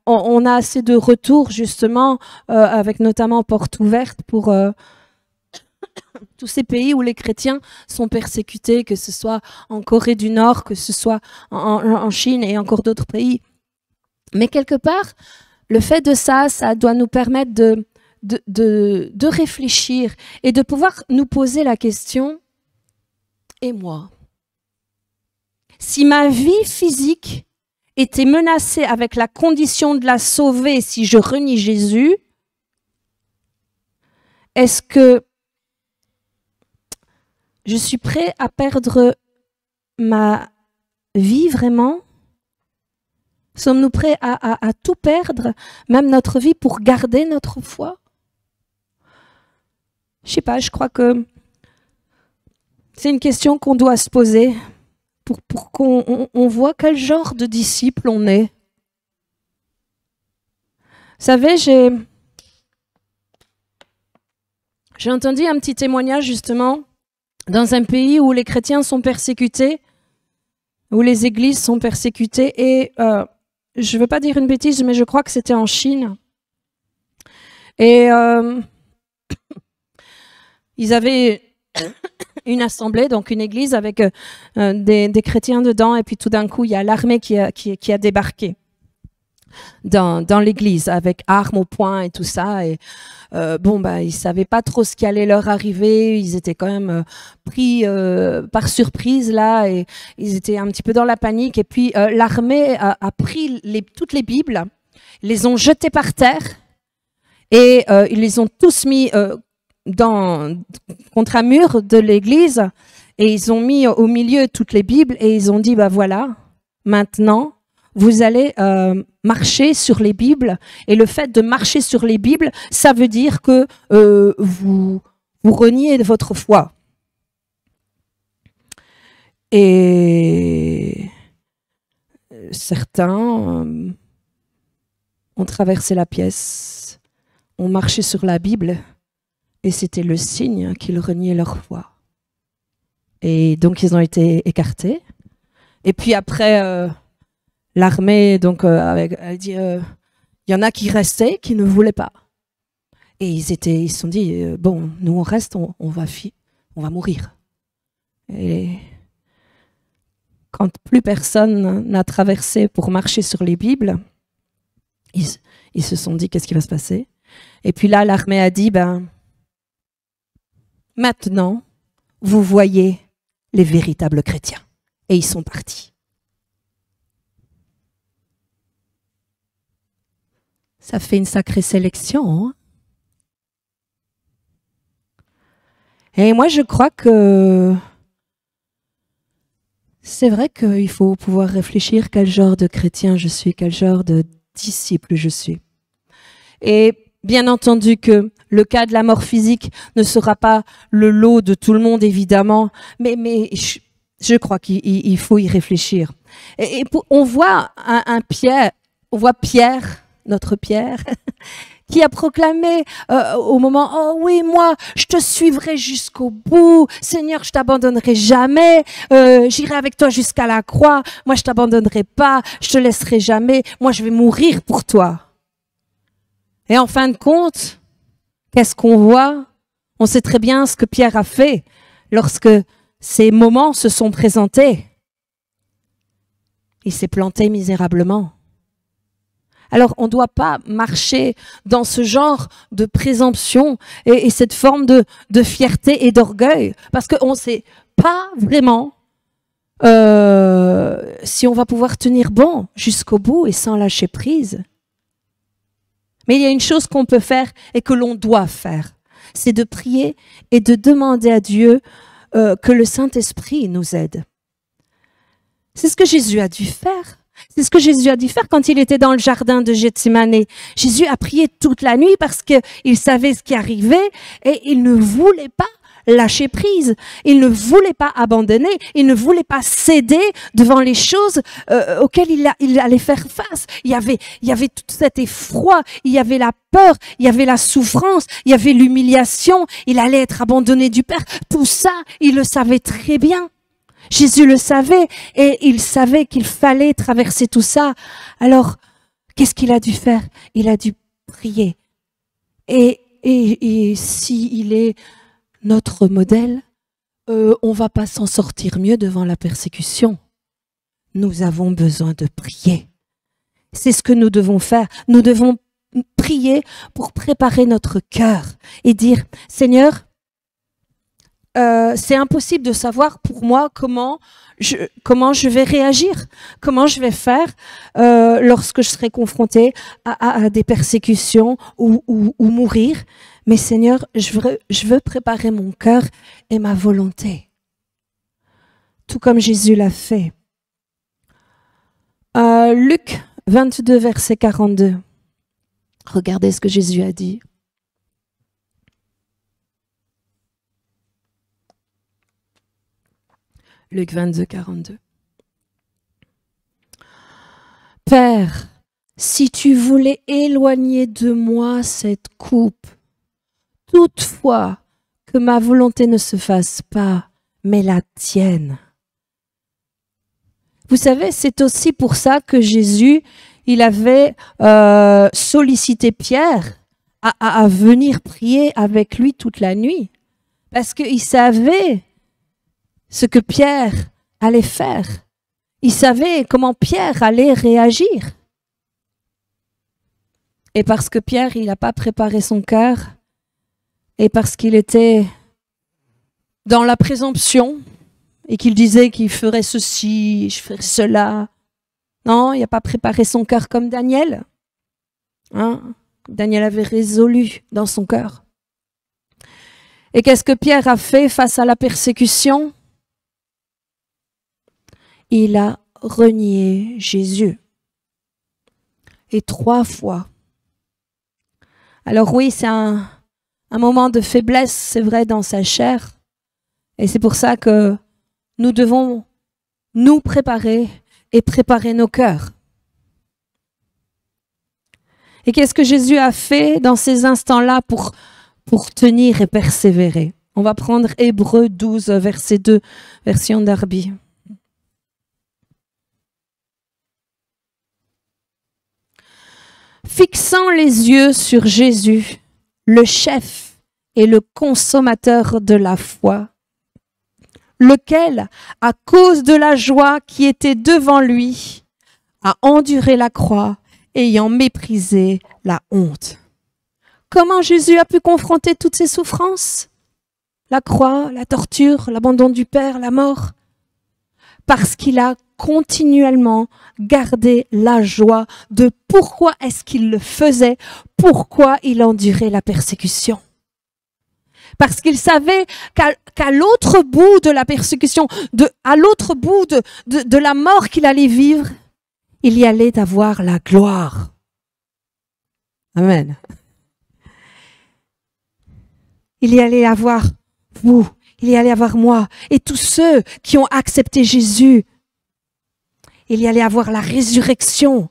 On a assez de retours, justement, avec notamment Porte Ouverte pour tous ces pays où les chrétiens sont persécutés, que ce soit en Corée du Nord, que ce soit en Chine et encore d'autres pays. Mais quelque part, le fait de ça doit nous permettre de réfléchir et de pouvoir nous poser la question, et moi? Si ma vie physique était menacée avec la condition de la sauver si je renie Jésus, est-ce que je suis prêt à perdre ma vie vraiment? Sommes-nous prêts à tout perdre, même notre vie, pour garder notre foi? Je sais pas, je crois que c'est une question qu'on doit se poser pour qu'on voit quel genre de disciple on est. Vous savez, j'ai entendu un petit témoignage justement dans un pays où les chrétiens sont persécutés, où les églises sont persécutées, et je ne veux pas dire une bêtise, mais je crois que c'était en Chine. Et ils avaient une assemblée, donc une église avec des chrétiens dedans, et puis tout d'un coup, il y a l'armée qui a débarqué dans l'église avec armes au poing et tout ça. Et ils savaient pas trop ce qui allait leur arriver. Ils étaient quand même pris par surprise là, et ils étaient un petit peu dans la panique. Et puis l'armée a pris toutes les Bibles, les ont jetées par terre et ils les ont tous mis contre un mur de l'église, et ils ont mis au milieu toutes les Bibles et ils ont dit voilà, maintenant vous allez marcher sur les Bibles, et le fait de marcher sur les Bibles, ça veut dire que vous reniez votre foi. Et certains ont traversé la pièce, ont marché sur la Bible, et c'était le signe qu'ils reniaient leur foi. Et donc ils ont été écartés. Et puis après, l'armée elle dit, y en a qui restaient, qui ne voulaient pas. Et ils se sont dit, nous on reste, on va mourir. Et quand plus personne n'a traversé pour marcher sur les Bibles, ils se sont dit, qu'est-ce qui va se passer? Et puis là, l'armée a dit, maintenant, vous voyez les véritables chrétiens. Et ils sont partis. Ça fait une sacrée sélection. Hein? Et moi, je crois que c'est vrai qu'il faut pouvoir réfléchir quel genre de chrétien je suis, quel genre de disciple je suis. Et bien entendu que le cas de la mort physique ne sera pas le lot de tout le monde, évidemment, mais je crois qu'il faut y réfléchir. Et on voit Pierre, notre Pierre, qui a proclamé au moment, oh oui, moi, je te suivrai jusqu'au bout, Seigneur, je t'abandonnerai jamais, j'irai avec toi jusqu'à la croix, moi je t'abandonnerai pas, je te laisserai jamais, moi je vais mourir pour toi. Et en fin de compte, qu'est-ce qu'on voit? On sait très bien ce que Pierre a fait lorsque ces moments se sont présentés. Il s'est planté misérablement. Alors, on ne doit pas marcher dans ce genre de présomption et cette forme de fierté et d'orgueil, parce qu'on ne sait pas vraiment si on va pouvoir tenir bon jusqu'au bout et sans lâcher prise. Mais il y a une chose qu'on peut faire et que l'on doit faire. c'est de prier et de demander à Dieu que le Saint-Esprit nous aide. C'est ce que Jésus a dû faire. C'est ce que Jésus a dû faire quand il était dans le jardin de Gethsémani. Jésus a prié toute la nuit parce qu'il savait ce qui arrivait et il ne voulait pas lâcher prise. Il ne voulait pas abandonner. Il ne voulait pas céder devant les choses auxquelles il allait faire face. Il y avait tout cet effroi, il y avait la peur, il y avait la souffrance, il y avait l'humiliation. Il allait être abandonné du Père. Tout ça, il le savait très bien. Jésus le savait et il savait qu'il fallait traverser tout ça. Alors, qu'est-ce qu'il a dû faire? Il a dû prier. Et s'il est notre modèle, on va pas s'en sortir mieux devant la persécution. Nous avons besoin de prier. C'est ce que nous devons faire. Nous devons prier pour préparer notre cœur et dire, Seigneur, c'est impossible de savoir pour moi comment je vais réagir, comment je vais faire lorsque je serai confrontée à des persécutions ou mourir. Mais Seigneur, je veux préparer mon cœur et ma volonté, tout comme Jésus l'a fait. Luc 22, verset 42. Regardez ce que Jésus a dit. Luc 22, 42. Père, si tu voulais éloigner de moi cette coupe, toutefois que ma volonté ne se fasse pas, mais la tienne. Vous savez, c'est aussi pour ça que Jésus, il avait sollicité Pierre à venir prier avec lui toute la nuit. Parce qu'il savait ce que Pierre allait faire. Il savait comment Pierre allait réagir. Et parce que Pierre, il n'a pas préparé son cœur, et parce qu'il était dans la présomption, et qu'il disait qu'il ferait ceci, je ferais cela. Non, il n'a pas préparé son cœur comme Daniel. Hein? Daniel avait résolu dans son cœur. Et qu'est-ce que Pierre a fait face à la persécution? Il a renié Jésus. Et 3 fois. Alors oui, c'est un moment de faiblesse, c'est vrai, dans sa chair. Et c'est pour ça que nous devons nous préparer et préparer nos cœurs. Et qu'est-ce que Jésus a fait dans ces instants-là pour tenir et persévérer? On va prendre Hébreux 12, verset 2, version Darby. Fixant les yeux sur Jésus, le chef et le consommateur de la foi, lequel, à cause de la joie qui était devant lui, a enduré la croix, ayant méprisé la honte. Comment Jésus a pu confronter toutes ces souffrances? La croix, la torture, l'abandon du Père, la mort. Parce qu'il a continuellement gardé la joie de pourquoi est-ce qu'il le faisait, pourquoi il endurait la persécution. Parce qu'il savait qu'à l'autre bout de la persécution, à l'autre bout de la mort qu'il allait vivre, il y allait avoir la gloire. Amen. Il y allait avoir vous, il y allait avoir moi et tous ceux qui ont accepté Jésus. Il y allait avoir la résurrection.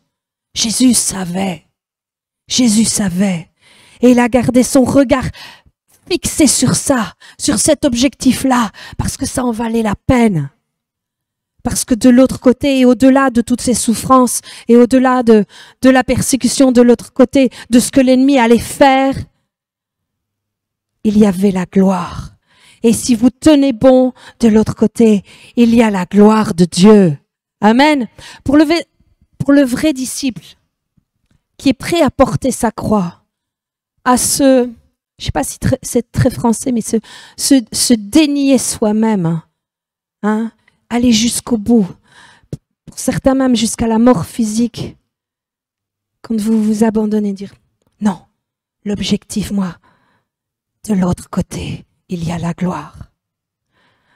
Jésus savait. Jésus savait. Et il a gardé son regard fixé sur ça, sur cet objectif-là, parce que ça en valait la peine. Parce que de l'autre côté, et au-delà de toutes ces souffrances, et au-delà de la persécution de l'autre côté, de ce que l'ennemi allait faire, il y avait la gloire. Et si vous tenez bon de l'autre côté, il y a la gloire de Dieu. Amen. Pour le vrai disciple qui est prêt à porter sa croix, à je sais pas si c'est très français, mais se dénier soi-même, hein, aller jusqu'au bout, pour certains même jusqu'à la mort physique, quand vous vous abandonnez, dire non, l'objectif, moi, de l'autre côté, il y a la gloire.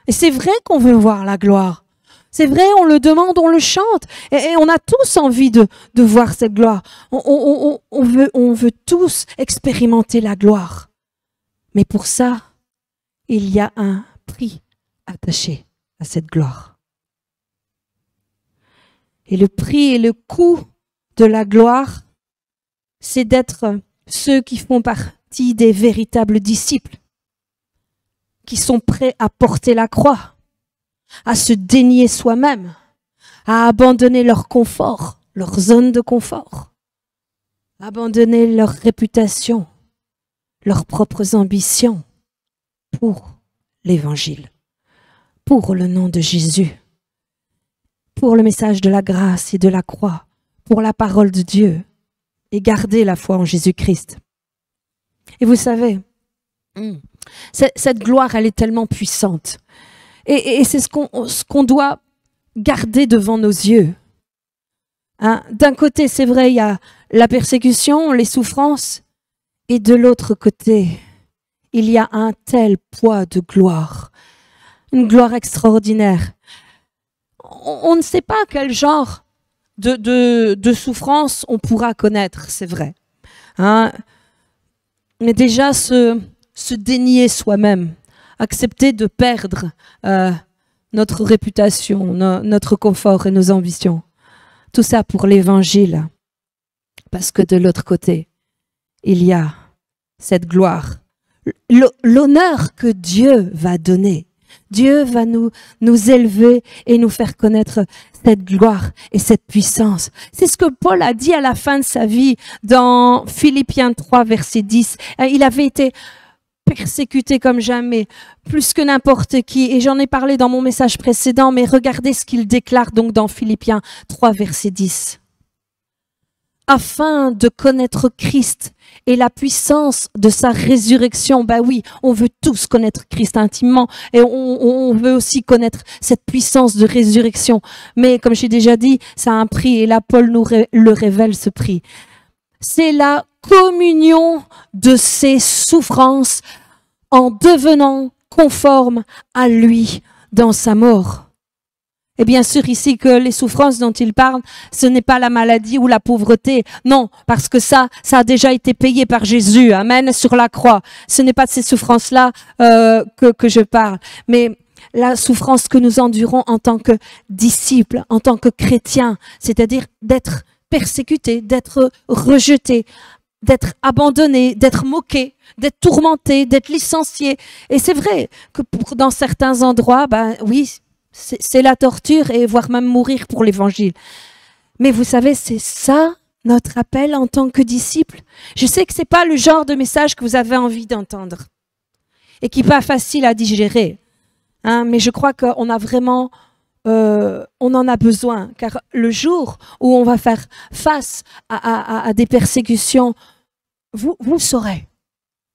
Et c'est vrai qu'on veut voir la gloire. C'est vrai, on le demande, on le chante. Et on a tous envie de voir cette gloire. On veut tous expérimenter la gloire. Mais pour ça, il y a un prix attaché à cette gloire. Et le prix et le coût de la gloire, c'est d'être ceux qui font partie des véritables disciples, qui sont prêts à porter la croix, à se dénier soi-même, à abandonner leur confort, leur zone de confort, abandonner leur réputation, leurs propres ambitions pour l'Évangile, pour le nom de Jésus, pour le message de la grâce et de la croix, pour la parole de Dieu, et garder la foi en Jésus-Christ. Et vous savez, cette gloire, elle est tellement puissante. Et c'est ce qu'on doit garder devant nos yeux. Hein? D'un côté, c'est vrai, il y a la persécution, les souffrances, et de l'autre côté, il y a un tel poids de gloire, une gloire extraordinaire. On ne sait pas quel genre de souffrance on pourra connaître, c'est vrai. Hein? Mais déjà, se dénier soi-même, accepter de perdre notre réputation, notre confort et nos ambitions. Tout ça pour l'Évangile. Parce que de l'autre côté, il y a cette gloire. L'honneur que Dieu va donner. Dieu va nous élever et nous faire connaître cette gloire et cette puissance. C'est ce que Paul a dit à la fin de sa vie dans Philippiens 3, verset 10. Il avait été persécuté comme jamais, plus que n'importe qui. Et j'en ai parlé dans mon message précédent, mais regardez ce qu'il déclare donc dans Philippiens 3, verset 10. Afin de connaître Christ et la puissance de sa résurrection. Ben oui, on veut tous connaître Christ intimement et on veut aussi connaître cette puissance de résurrection. Mais comme j'ai déjà dit, ça a un prix et là, Paul nous le révèle, ce prix. C'est la communion de ses souffrances en devenant conforme à lui dans sa mort. Et bien sûr ici que les souffrances dont il parle, ce n'est pas la maladie ou la pauvreté. Non, parce que ça a déjà été payé par Jésus. Amen, sur la croix. Ce n'est pas de ces souffrances-là que je parle. Mais la souffrance que nous endurons en tant que disciples, en tant que chrétiens, c'est-à-dire d'être persécutés, d'être rejetés, d'être abandonnés, d'être moqués, d'être tourmentés, d'être licenciés. Et c'est vrai que dans certains endroits, ben oui, c'est la torture et voire même mourir pour l'Évangile. Mais vous savez, c'est ça notre appel en tant que disciples. Je sais que c'est pas le genre de message que vous avez envie d'entendre et qui n'est pas facile à digérer. Hein, mais je crois qu'on a vraiment, on en a besoin, car le jour où on va faire face à des persécutions, vous saurez.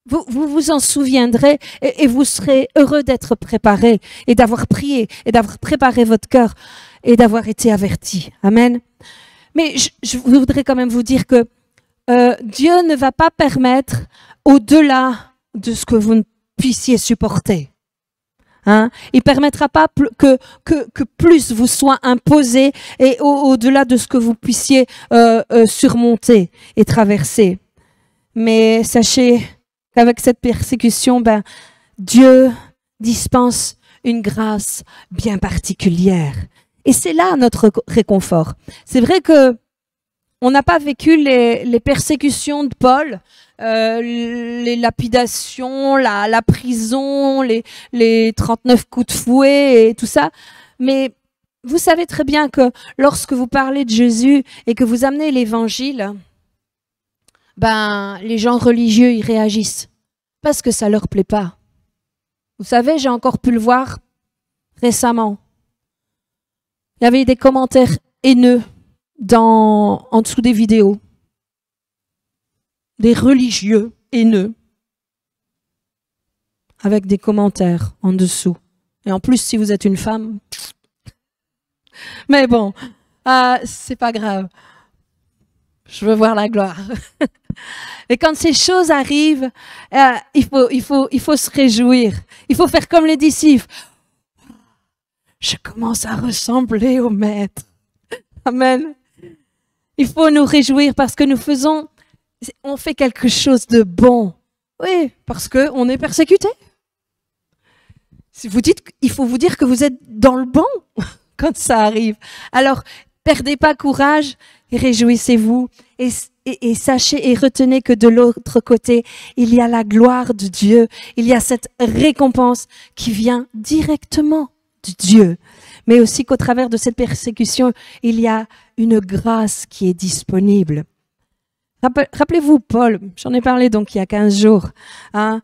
Vous vous en souviendrez et vous serez heureux d'être préparés et d'avoir prié et d'avoir préparé votre cœur et d'avoir été avertis. Amen. Mais je voudrais quand même vous dire que Dieu ne va pas permettre au-delà de ce que vous ne puissiez supporter. Hein? Il ne permettra pas que plus vous soit imposé et au-delà de ce que vous puissiez surmonter et traverser. Mais sachez qu'avec cette persécution, ben, Dieu dispense une grâce bien particulière. Et c'est là notre réconfort. C'est vrai que on n'a pas vécu les persécutions de Paul, les lapidations, la prison, les 39 coups de fouet et tout ça. Mais vous savez très bien que lorsque vous parlez de Jésus et que vous amenez l'évangile, ben, les gens religieux, ils réagissent parce que ça leur plaît pas. Vous savez, j'ai encore pu le voir récemment. Il y avait des commentaires haineux en dessous des vidéos. Des religieux haineux avec des commentaires en dessous. Et en plus, si vous êtes une femme, mais bon, c'est pas grave. Je veux voir la gloire. Et quand ces choses arrivent, il faut se réjouir. Il faut faire comme les disciples. Je commence à ressembler au Maître. Amen. Il faut nous réjouir parce que on fait quelque chose de bon. Oui, parce qu'on est persécuté. Si vous dites, il faut vous dire que vous êtes dans le bon quand ça arrive. Alors, perdez pas courage et réjouissez-vous et sachez et retenez que de l'autre côté, il y a la gloire de Dieu. Il y a cette récompense qui vient directement de Dieu. Mais aussi qu'au travers de cette persécution, il y a une grâce qui est disponible. Rappelez-vous Paul, j'en ai parlé donc il y a 15 jours. Hein,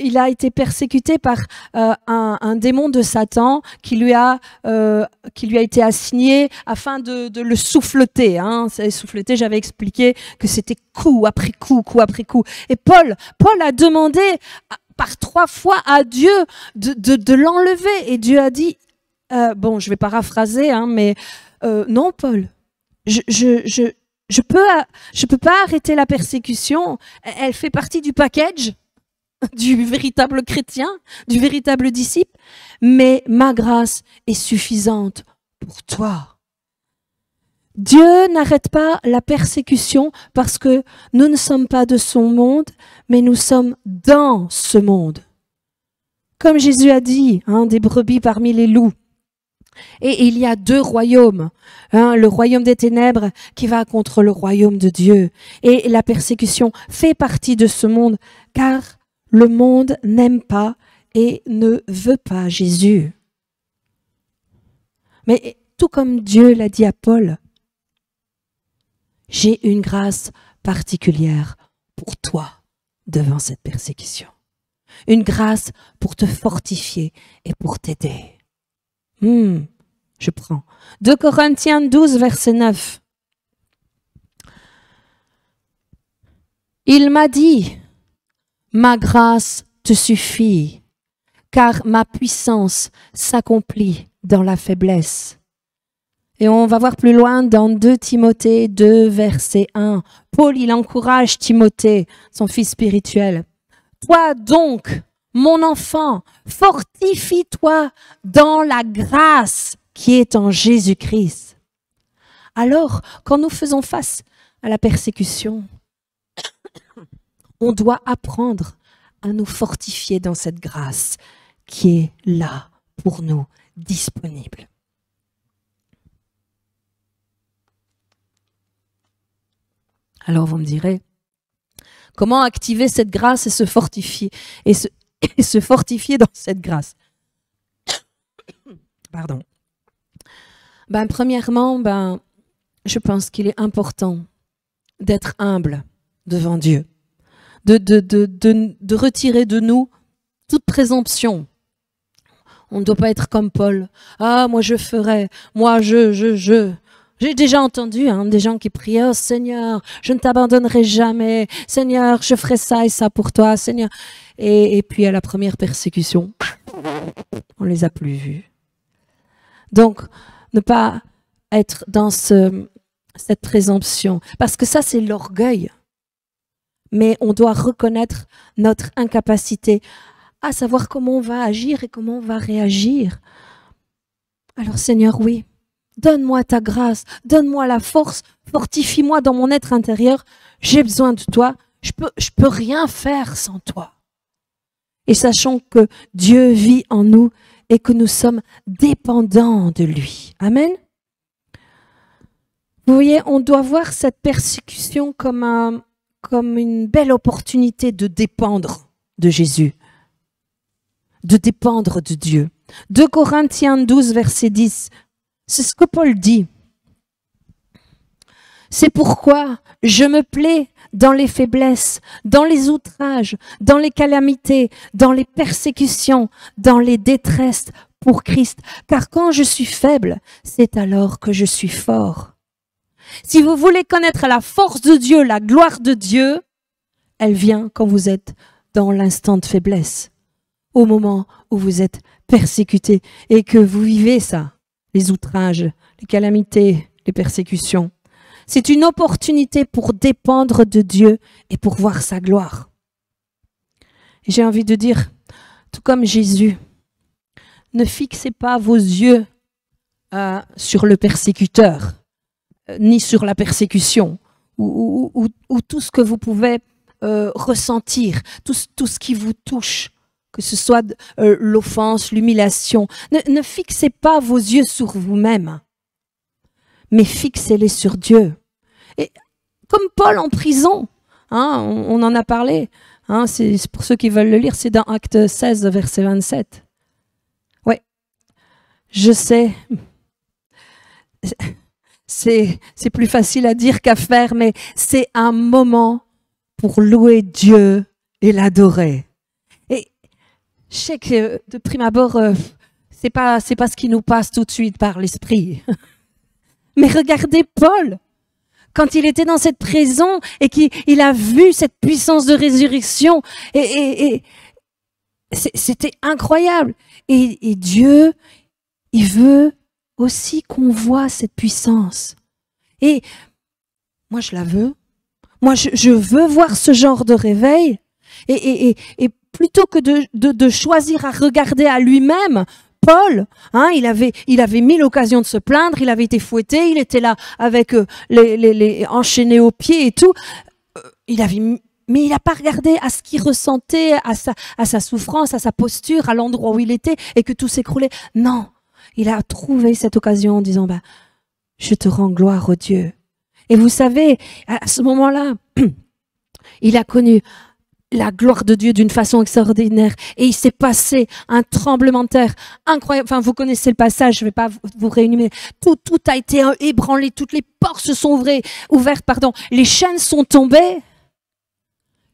il a été persécuté par un démon de Satan qui lui a été assigné afin de le souffleter. Hein. Souffleter, j'avais expliqué que c'était coup après coup, coup après coup. Et Paul a demandé par 3 fois à Dieu de l'enlever. Et Dieu a dit, bon, je vais paraphraser, hein, mais non Paul, je peux pas arrêter la persécution. Elle fait partie du package du véritable chrétien, du véritable disciple. Mais ma grâce est suffisante pour toi. Dieu n'arrête pas la persécution parce que nous ne sommes pas de son monde, mais nous sommes dans ce monde. Comme Jésus a dit, hein, des brebis parmi les loups. Et il y a 2 royaumes, hein, le royaume des ténèbres qui va contre le royaume de Dieu. Et la persécution fait partie de ce monde, car le monde n'aime pas et ne veut pas Jésus. Mais tout comme Dieu l'a dit à Paul, j'ai une grâce particulière pour toi devant cette persécution. Une grâce pour te fortifier et pour t'aider. Je prends. 2 Corinthiens 12, verset 9. Il m'a dit, ma grâce te suffit, car ma puissance s'accomplit dans la faiblesse. Et on va voir plus loin dans 2 Timothée 2, verset 1. Paul, il encourage Timothée, son fils spirituel. Toi donc, mon enfant, fortifie-toi dans la grâce qui est en Jésus-Christ. Alors, quand nous faisons face à la persécution, on doit apprendre à nous fortifier dans cette grâce qui est là pour nous, disponible. Alors vous me direz, comment activer cette grâce et se fortifier et se fortifier dans cette grâce? Pardon. Premièrement, je pense qu'il est important d'être humble devant Dieu, de retirer de nous toute présomption. On ne doit pas être comme Paul. Ah, moi je ferai, moi je. J'ai déjà entendu des gens qui prient, oh Seigneur, je ne t'abandonnerai jamais. Seigneur, je ferai ça et ça pour toi, Seigneur. Et puis à la première persécution, on les a plus vus. Donc, ne pas être dans cette présomption, parce que ça c'est l'orgueil. Mais on doit reconnaître notre incapacité à savoir comment on va agir et comment on va réagir. Alors Seigneur, oui. Donne-moi ta grâce, donne-moi la force, fortifie-moi dans mon être intérieur. J'ai besoin de toi. Je peux rien faire sans toi. Et sachons que Dieu vit en nous et que nous sommes dépendants de lui. Amen. Vous voyez, on doit voir cette persécution comme une belle opportunité de dépendre de Jésus, de dépendre de Dieu. 2 Corinthiens 12, verset 10. C'est ce que Paul dit. C'est pourquoi je me plais dans les faiblesses, dans les outrages, dans les calamités, dans les persécutions, dans les détresses pour Christ. Car quand je suis faible, c'est alors que je suis fort. Si vous voulez connaître la force de Dieu, la gloire de Dieu, elle vient quand vous êtes dans l'instant de faiblesse, au moment où vous êtes persécuté et que vous vivez ça. Les outrages, les calamités, les persécutions. C'est une opportunité pour dépendre de Dieu et pour voir sa gloire. Et j'ai envie de dire, tout comme Jésus, ne fixez pas vos yeux sur le persécuteur, ni sur la persécution, ou tout ce que vous pouvez ressentir, tout ce qui vous touche, que ce soit l'offense, l'humiliation. Ne fixez pas vos yeux sur vous-même, mais fixez-les sur Dieu. Et comme Paul en prison, hein, on en a parlé, hein, c'est pour ceux qui veulent le lire, c'est dans Acte 16, verset 27. Ouais, je sais, c'est plus facile à dire qu'à faire, mais c'est un moment pour louer Dieu et l'adorer. Et je sais que de prime abord, c'est pas ce qui nous passe tout de suite par l'esprit. Mais regardez Paul, quand il était dans cette prison et qu'il a vu cette puissance de résurrection, et c'était incroyable. Et Dieu, il veut aussi qu'on voit cette puissance. Et moi, je la veux. Moi, je veux voir ce genre de réveil. Et plutôt que de choisir à regarder à lui-même, Paul, hein, il avait mis l'occasion de se plaindre, il avait été fouetté, il était là avec les enchaînés aux pieds et tout. Mais il n'a pas regardé à ce qu'il ressentait, à sa souffrance, à sa posture, à l'endroit où il était et que tout s'écroulait. Non, il a trouvé cette occasion en disant, je te rends gloire, ô Dieu. Et vous savez, à ce moment-là, il a connu la gloire de Dieu d'une façon extraordinaire. Et il s'est passé un tremblement de terre incroyable. Enfin, vous connaissez le passage, je ne vais pas vous réunir. Tout a été ébranlé, toutes les portes se sont ouvertes, les chaînes sont tombées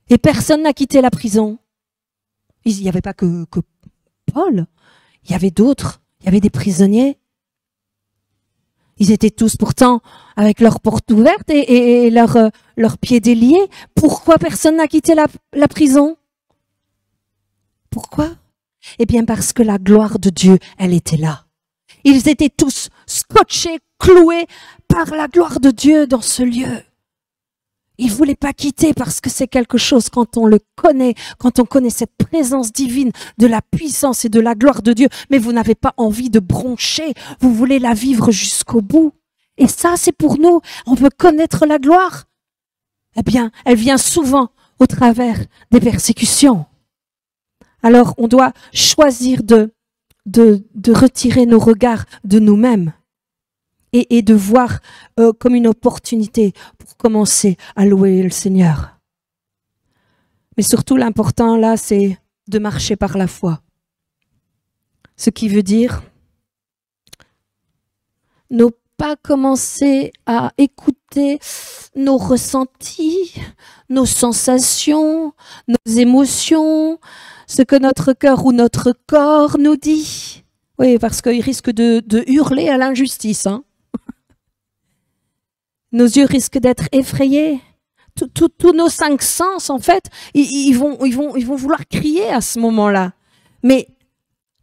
et personne n'a quitté la prison. Il n'y avait pas que Paul, il y avait d'autres, il y avait des prisonniers. Ils étaient tous pourtant avec leurs portes ouvertes et leurs pieds déliés. Pourquoi personne n'a quitté la prison? Pourquoi? Eh bien parce que la gloire de Dieu, elle était là. Ils étaient tous scotchés, cloués par la gloire de Dieu dans ce lieu. Ils ne voulaient pas quitter parce que c'est quelque chose, quand on le connaît, quand on connaît cette présence divine de la puissance et de la gloire de Dieu, mais vous n'avez pas envie de broncher, vous voulez la vivre jusqu'au bout. Et ça, c'est pour nous. On veut connaître la gloire. Eh bien, elle vient souvent au travers des persécutions. Alors, on doit choisir de retirer nos regards de nous-mêmes et de voir comme une opportunité pour commencer à louer le Seigneur. Mais surtout, l'important là, c'est de marcher par la foi. Ce qui veut dire ne pas commencer à écouter nos ressentis, nos sensations, nos émotions, ce que notre cœur ou notre corps nous dit. Oui, parce qu'il risque de hurler à l'injustice, hein. Nos yeux risquent d'être effrayés. Tous nos 5 sens, en fait, ils vont vouloir crier à ce moment-là. Mais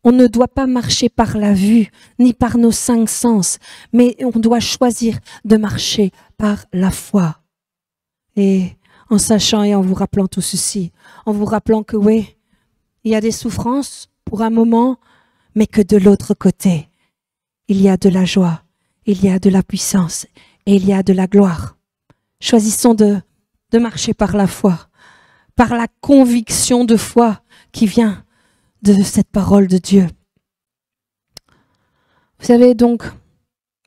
on ne doit pas marcher par la vue, ni par nos 5 sens, mais on doit choisir de marcher par la foi. Et en sachant et en vous rappelant tout ceci, en vous rappelant que oui, il y a des souffrances pour un moment, mais que de l'autre côté, il y a de la joie, il y a de la puissance, et il y a de la gloire. Choisissons de marcher par la foi, par la conviction de foi qui vient de cette parole de Dieu. Vous savez donc,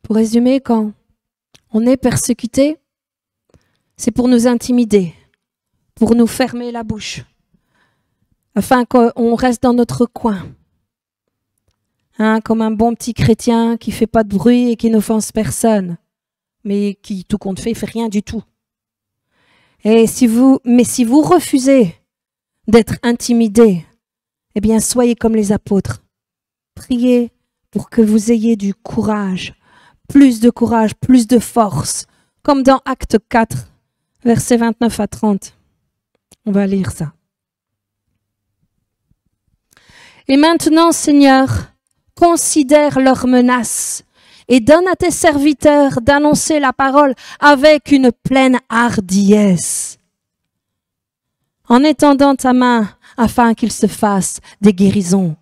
pour résumer, quand on est persécuté, c'est pour nous intimider, pour nous fermer la bouche, afin qu'on reste dans notre coin, hein, comme un bon petit chrétien qui ne fait pas de bruit et qui n'offense personne, mais qui, tout compte fait rien du tout. Mais si vous refusez d'être intimidé, eh bien, soyez comme les apôtres. Priez pour que vous ayez du courage, plus de force, comme dans Acte 4, versets 29 à 30. On va lire ça. Et maintenant, Seigneur, considère leurs menaces et donne à tes serviteurs d'annoncer la parole avec une pleine hardiesse, en étendant ta main afin qu'il se fasse des guérisons,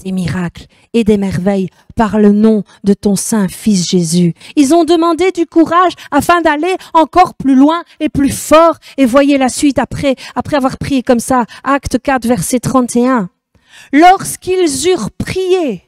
des miracles et des merveilles par le nom de ton saint Fils Jésus. Ils ont demandé du courage afin d'aller encore plus loin et plus fort. Et voyez la suite après avoir prié comme ça. Acte 4, verset 31. Lorsqu'ils eurent prié,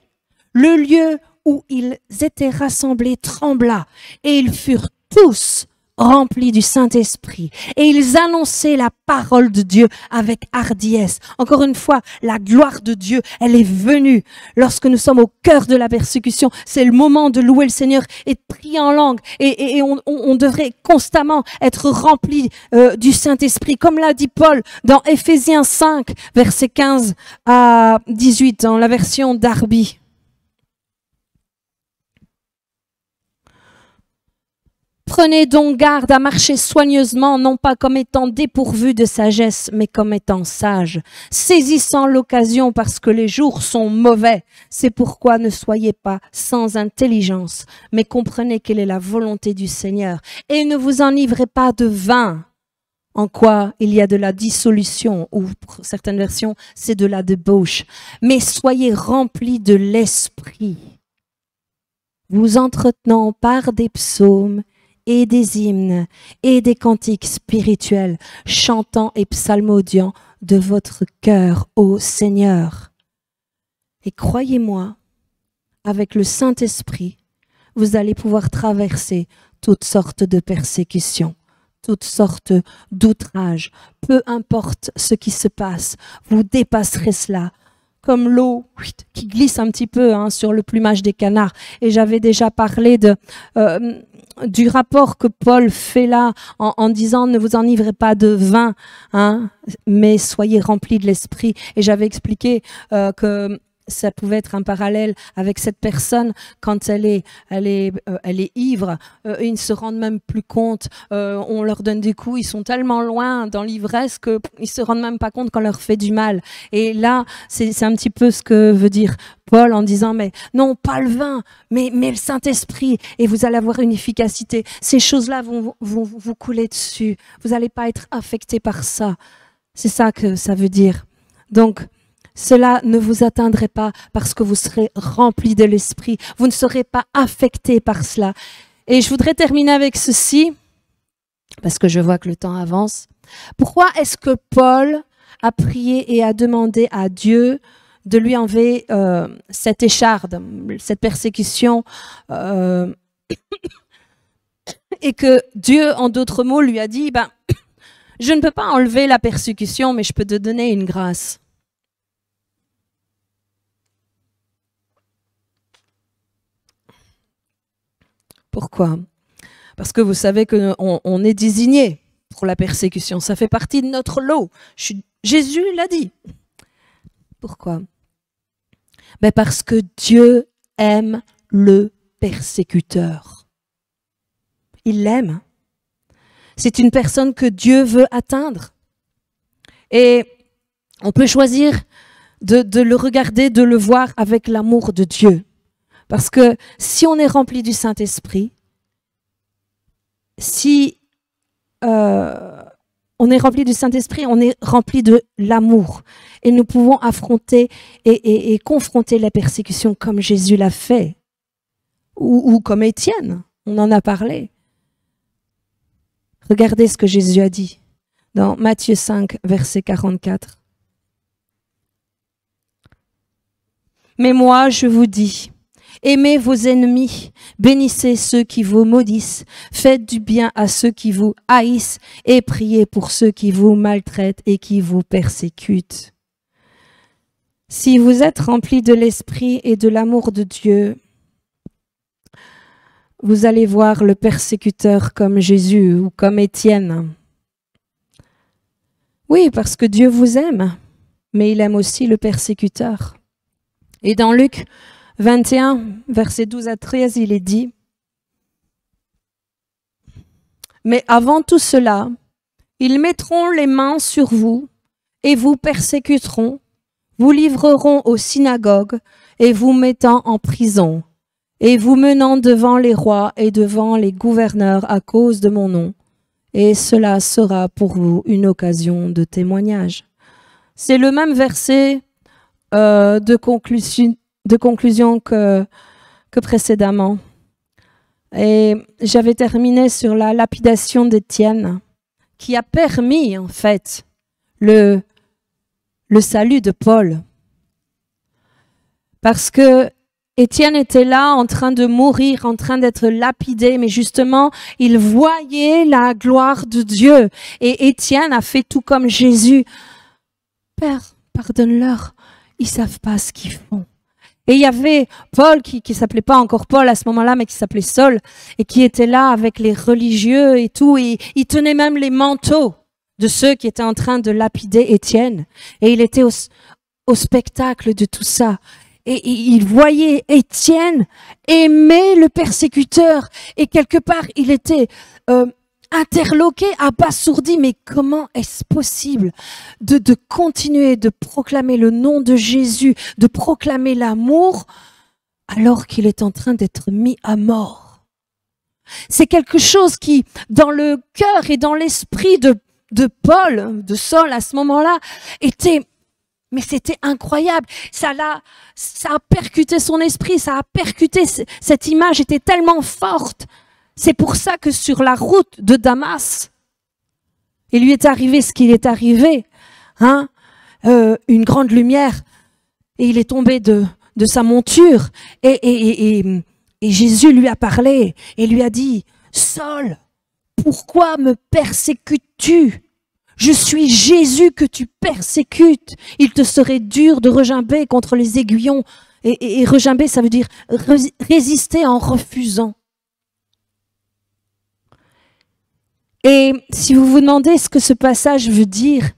le lieu où ils étaient rassemblés trembla et ils furent tous remplis du Saint-Esprit, et ils annonçaient la parole de Dieu avec hardiesse. Encore une fois, la gloire de Dieu, elle est venue. Lorsque nous sommes au cœur de la persécution, c'est le moment de louer le Seigneur et de prier en langue, et on devrait constamment être remplis du Saint-Esprit, comme l'a dit Paul dans Éphésiens 5, versets 15 à 18, dans la version Darby. Prenez donc garde à marcher soigneusement, non pas comme étant dépourvus de sagesse, mais comme étant sages, saisissant l'occasion parce que les jours sont mauvais. C'est pourquoi ne soyez pas sans intelligence, mais comprenez quelle est la volonté du Seigneur. Et ne vous enivrez pas de vin, en quoi il y a de la dissolution, ou pour certaines versions, c'est de la débauche. Mais soyez remplis de l'esprit, vous entretenant par des psaumes, et des hymnes et des cantiques spirituels, chantant et psalmodiant de votre cœur au Seigneur. Et croyez-moi, avec le Saint-Esprit, vous allez pouvoir traverser toutes sortes de persécutions, toutes sortes d'outrages. Peu importe ce qui se passe, vous dépasserez cela. Comme l'eau qui glisse un petit peu sur le plumage des canards. Et j'avais déjà parlé du rapport que Paul fait là en disant ne vous enivrez pas de vin, mais soyez remplis de l'esprit. Et j'avais expliqué que ça pouvait être un parallèle avec cette personne quand elle est ivre. Ils ne se rendent même plus compte. On leur donne des coups. Ils sont tellement loin dans l'ivresse qu'ils se rendent même pas compte qu'on leur fait du mal. Et là, c'est un petit peu ce que veut dire Paul en disant mais non, pas le vin, mais le Saint-Esprit, et vous allez avoir une efficacité. Ces choses-là vont vous couler dessus. Vous n'allez pas être affecté par ça. C'est ça que ça veut dire. Donc, cela ne vous atteindrait pas parce que vous serez remplis de l'esprit. Vous ne serez pas affectés par cela. Et je voudrais terminer avec ceci, parce que je vois que le temps avance. Pourquoi est-ce que Paul a prié et a demandé à Dieu de lui enlever cette écharde, cette persécution, et que Dieu, en d'autres mots, lui a dit, je ne peux pas enlever la persécution, mais je peux te donner une grâce. Pourquoi? Parce que vous savez qu'on est désigné pour la persécution. Ça fait partie de notre lot. Jésus l'a dit. Pourquoi? Parce que Dieu aime le persécuteur. Il l'aime. C'est une personne que Dieu veut atteindre. Et on peut choisir de le regarder, de le voir avec l'amour de Dieu. Parce que si on est rempli du Saint-Esprit, si on est rempli du Saint-Esprit, on est rempli de l'amour. Et nous pouvons affronter et confronter la persécution comme Jésus l'a fait. Ou comme Étienne, on en a parlé. Regardez ce que Jésus a dit dans Matthieu 5, verset 44. Mais moi, je vous dis, aimez vos ennemis, bénissez ceux qui vous maudissent, faites du bien à ceux qui vous haïssent et priez pour ceux qui vous maltraitent et qui vous persécutent. Si vous êtes remplis de l'esprit et de l'amour de Dieu, vous allez voir le persécuteur comme Jésus ou comme Étienne. Oui, parce que Dieu vous aime, mais il aime aussi le persécuteur. Et dans Luc 21, versets 12 à 13, il est dit « Mais avant tout cela, ils mettront les mains sur vous et vous persécuteront, vous livreront aux synagogues et vous mettant en prison. et vous menant devant les rois et devant les gouverneurs à cause de mon nom. Et cela sera pour vous une occasion de témoignage. C'est le même verset de conclusion que précédemment. Et j'avais terminé sur la lapidation d'Étienne, qui a permis en fait le salut de Paul. Parce que Étienne était là en train de mourir, en train d'être lapidé, mais justement, il voyait la gloire de Dieu. Et Étienne a fait tout comme Jésus. Père, pardonne-leur, ils savent pas ce qu'ils font. Et il y avait Paul, qui s'appelait pas encore Paul à ce moment-là, mais qui s'appelait Saul, et qui était là avec les religieux et tout, et il tenait même les manteaux de ceux qui étaient en train de lapider Étienne. Et il était au spectacle de tout ça. Et il voyait Étienne aimer le persécuteur. Et quelque part, il était interloqué, abasourdi. Mais comment est-ce possible de continuer de proclamer le nom de Jésus, de proclamer l'amour, alors qu'il est en train d'être mis à mort? C'est quelque chose qui, dans le cœur et dans l'esprit de Paul, de Saul à ce moment-là, était... Mais c'était incroyable. Ça a percuté son esprit, ça a percuté, cette image était tellement forte. C'est pour ça que sur la route de Damas, il lui est arrivé ce qu'il est arrivé, hein, une grande lumière, et il est tombé de sa monture, et Jésus lui a parlé, et lui a dit, « Saul, pourquoi me persécutes-tu ? Je suis Jésus que tu persécutes. Il te serait dur de regimber contre les aiguillons. » Et regimber, ça veut dire résister en refusant. Et si vous vous demandez ce que ce passage veut dire,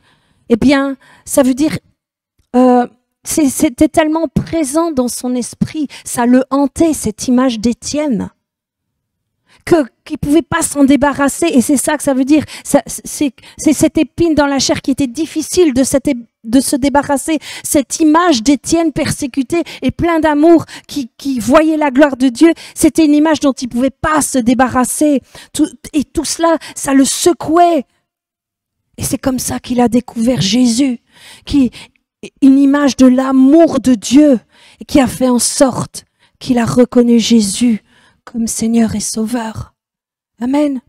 eh bien, ça veut dire, c'était tellement présent dans son esprit, ça le hantait, cette image d'Étienne, qu'il ne pouvait pas s'en débarrasser. Et c'est ça que ça veut dire. C'est cette épine dans la chair qui était difficile de se débarrasser. Cette image d'Étienne persécuté et plein d'amour qui voyait la gloire de Dieu, c'était une image dont il ne pouvait pas se débarrasser. Et tout cela, ça le secouait. Et c'est comme ça qu'il a découvert Jésus, une image de l'amour de Dieu, et qui a fait en sorte qu'il a reconnu Jésus comme Seigneur et Sauveur. Amen.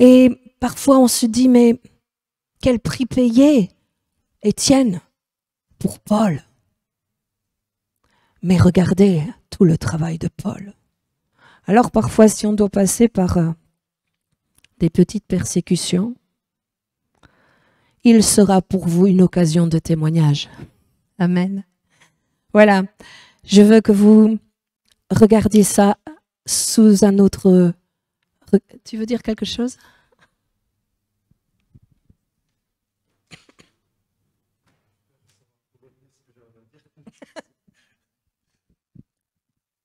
Et parfois on se dit, mais quel prix payer, Étienne, pour Paul? Mais regardez tout le travail de Paul. Alors parfois, si on doit passer par des petites persécutions, il sera pour vous une occasion de témoignage. Amen. Voilà, je veux que vous regardiez ça sous un autre... Tu veux dire quelque chose?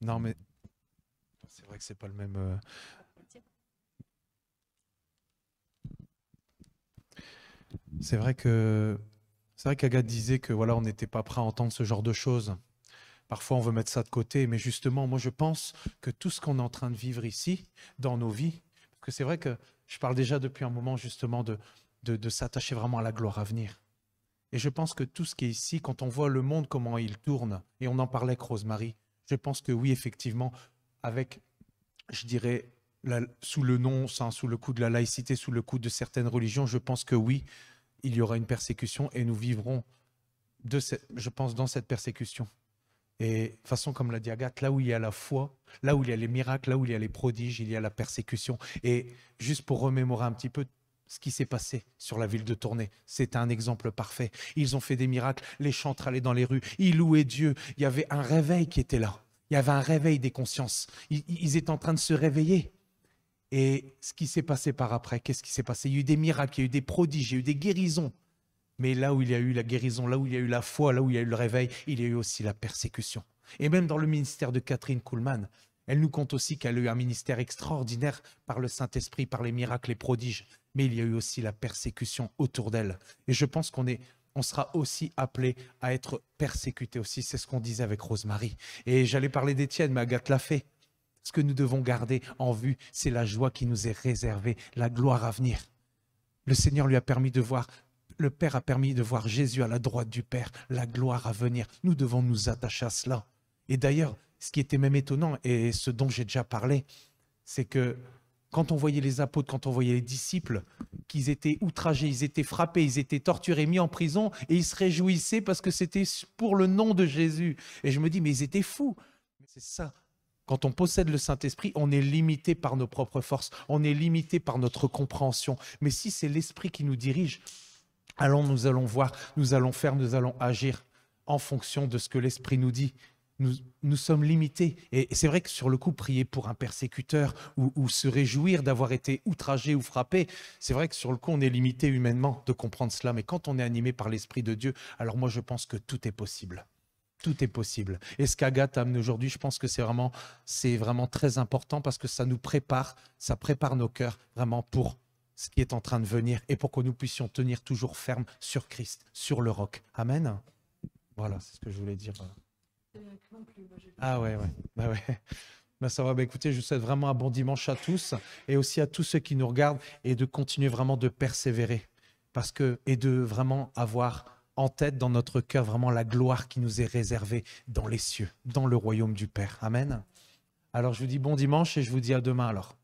Non, mais c'est vrai que c'est pas le même... C'est vrai qu'Agathe disait que voilà, on n'était pas prêt à entendre ce genre de choses. Parfois, on veut mettre ça de côté, mais justement, moi, je pense que tout ce qu'on est en train de vivre ici, dans nos vies, parce que c'est vrai que je parle déjà depuis un moment, justement, de s'attacher vraiment à la gloire à venir. Et je pense que tout ce qui est ici, quand on voit le monde, comment il tourne, et on en parlait avec Rosemary, je pense que oui, effectivement, avec, je dirais, sous le nom, sous le coup de la laïcité, sous le coup de certaines religions, je pense que oui, il y aura une persécution et nous vivrons, je pense, dans cette persécution. Et de toute façon, comme l'a dit Agathe, là où il y a la foi, là où il y a les miracles, là où il y a les prodiges, il y a la persécution. Et juste pour remémorer un petit peu ce qui s'est passé sur la ville de Tournai, c'est un exemple parfait. Ils ont fait des miracles, les chantres allaient dans les rues, ils louaient Dieu, il y avait un réveil qui était là. Il y avait un réveil des consciences. Ils étaient en train de se réveiller. Et ce qui s'est passé par après, qu'est-ce qui s'est passé? Il y a eu des miracles, il y a eu des prodiges, il y a eu des guérisons. Mais là où il y a eu la guérison, là où il y a eu la foi, là où il y a eu le réveil, il y a eu aussi la persécution. Et même dans le ministère de Catherine Kuhlman, elle nous compte aussi qu'elle a eu un ministère extraordinaire par le Saint-Esprit, par les miracles et prodiges. Mais il y a eu aussi la persécution autour d'elle. Et je pense qu'on est on sera aussi appelé à être persécuté aussi. C'est ce qu'on disait avec Rosemary. Et j'allais parler d'Étienne, mais Agathe l'a fait. Ce que nous devons garder en vue, c'est la joie qui nous est réservée, la gloire à venir. Le Seigneur lui a permis de voir, le Père a permis de voir Jésus à la droite du Père, la gloire à venir. Nous devons nous attacher à cela. Et d'ailleurs, ce qui était même étonnant, et ce dont j'ai déjà parlé, c'est que quand on voyait les apôtres, quand on voyait les disciples, qu'ils étaient outragés, ils étaient frappés, ils étaient torturés, mis en prison, et ils se réjouissaient parce que c'était pour le nom de Jésus. Et je me dis, mais ils étaient fous. Mais c'est ça. Quand on possède le Saint-Esprit, on est limité par nos propres forces, on est limité par notre compréhension. Mais si c'est l'Esprit qui nous dirige, alors nous allons voir, nous allons faire, nous allons agir en fonction de ce que l'Esprit nous dit. Nous sommes limités. Et c'est vrai que sur le coup, prier pour un persécuteur ou se réjouir d'avoir été outragé ou frappé, c'est vrai que sur le coup, on est limité humainement de comprendre cela. Mais quand on est animé par l'Esprit de Dieu, alors moi, je pense que tout est possible. Tout est possible. Et ce qu'Agathe a amené aujourd'hui, je pense que c'est vraiment très important parce que ça nous prépare, ça prépare nos cœurs vraiment pour ce qui est en train de venir et pour que nous puissions tenir toujours ferme sur Christ, sur le roc. Amen. Voilà, c'est ce que je voulais dire. Ah ouais. Ben ça va, écoutez, je vous souhaite vraiment un bon dimanche à tous et aussi à tous ceux qui nous regardent et de continuer vraiment de persévérer et de vraiment avoir en tête dans notre cœur vraiment la gloire qui nous est réservée dans les cieux, dans le royaume du Père. Amen. Alors je vous dis bon dimanche et je vous dis à demain alors.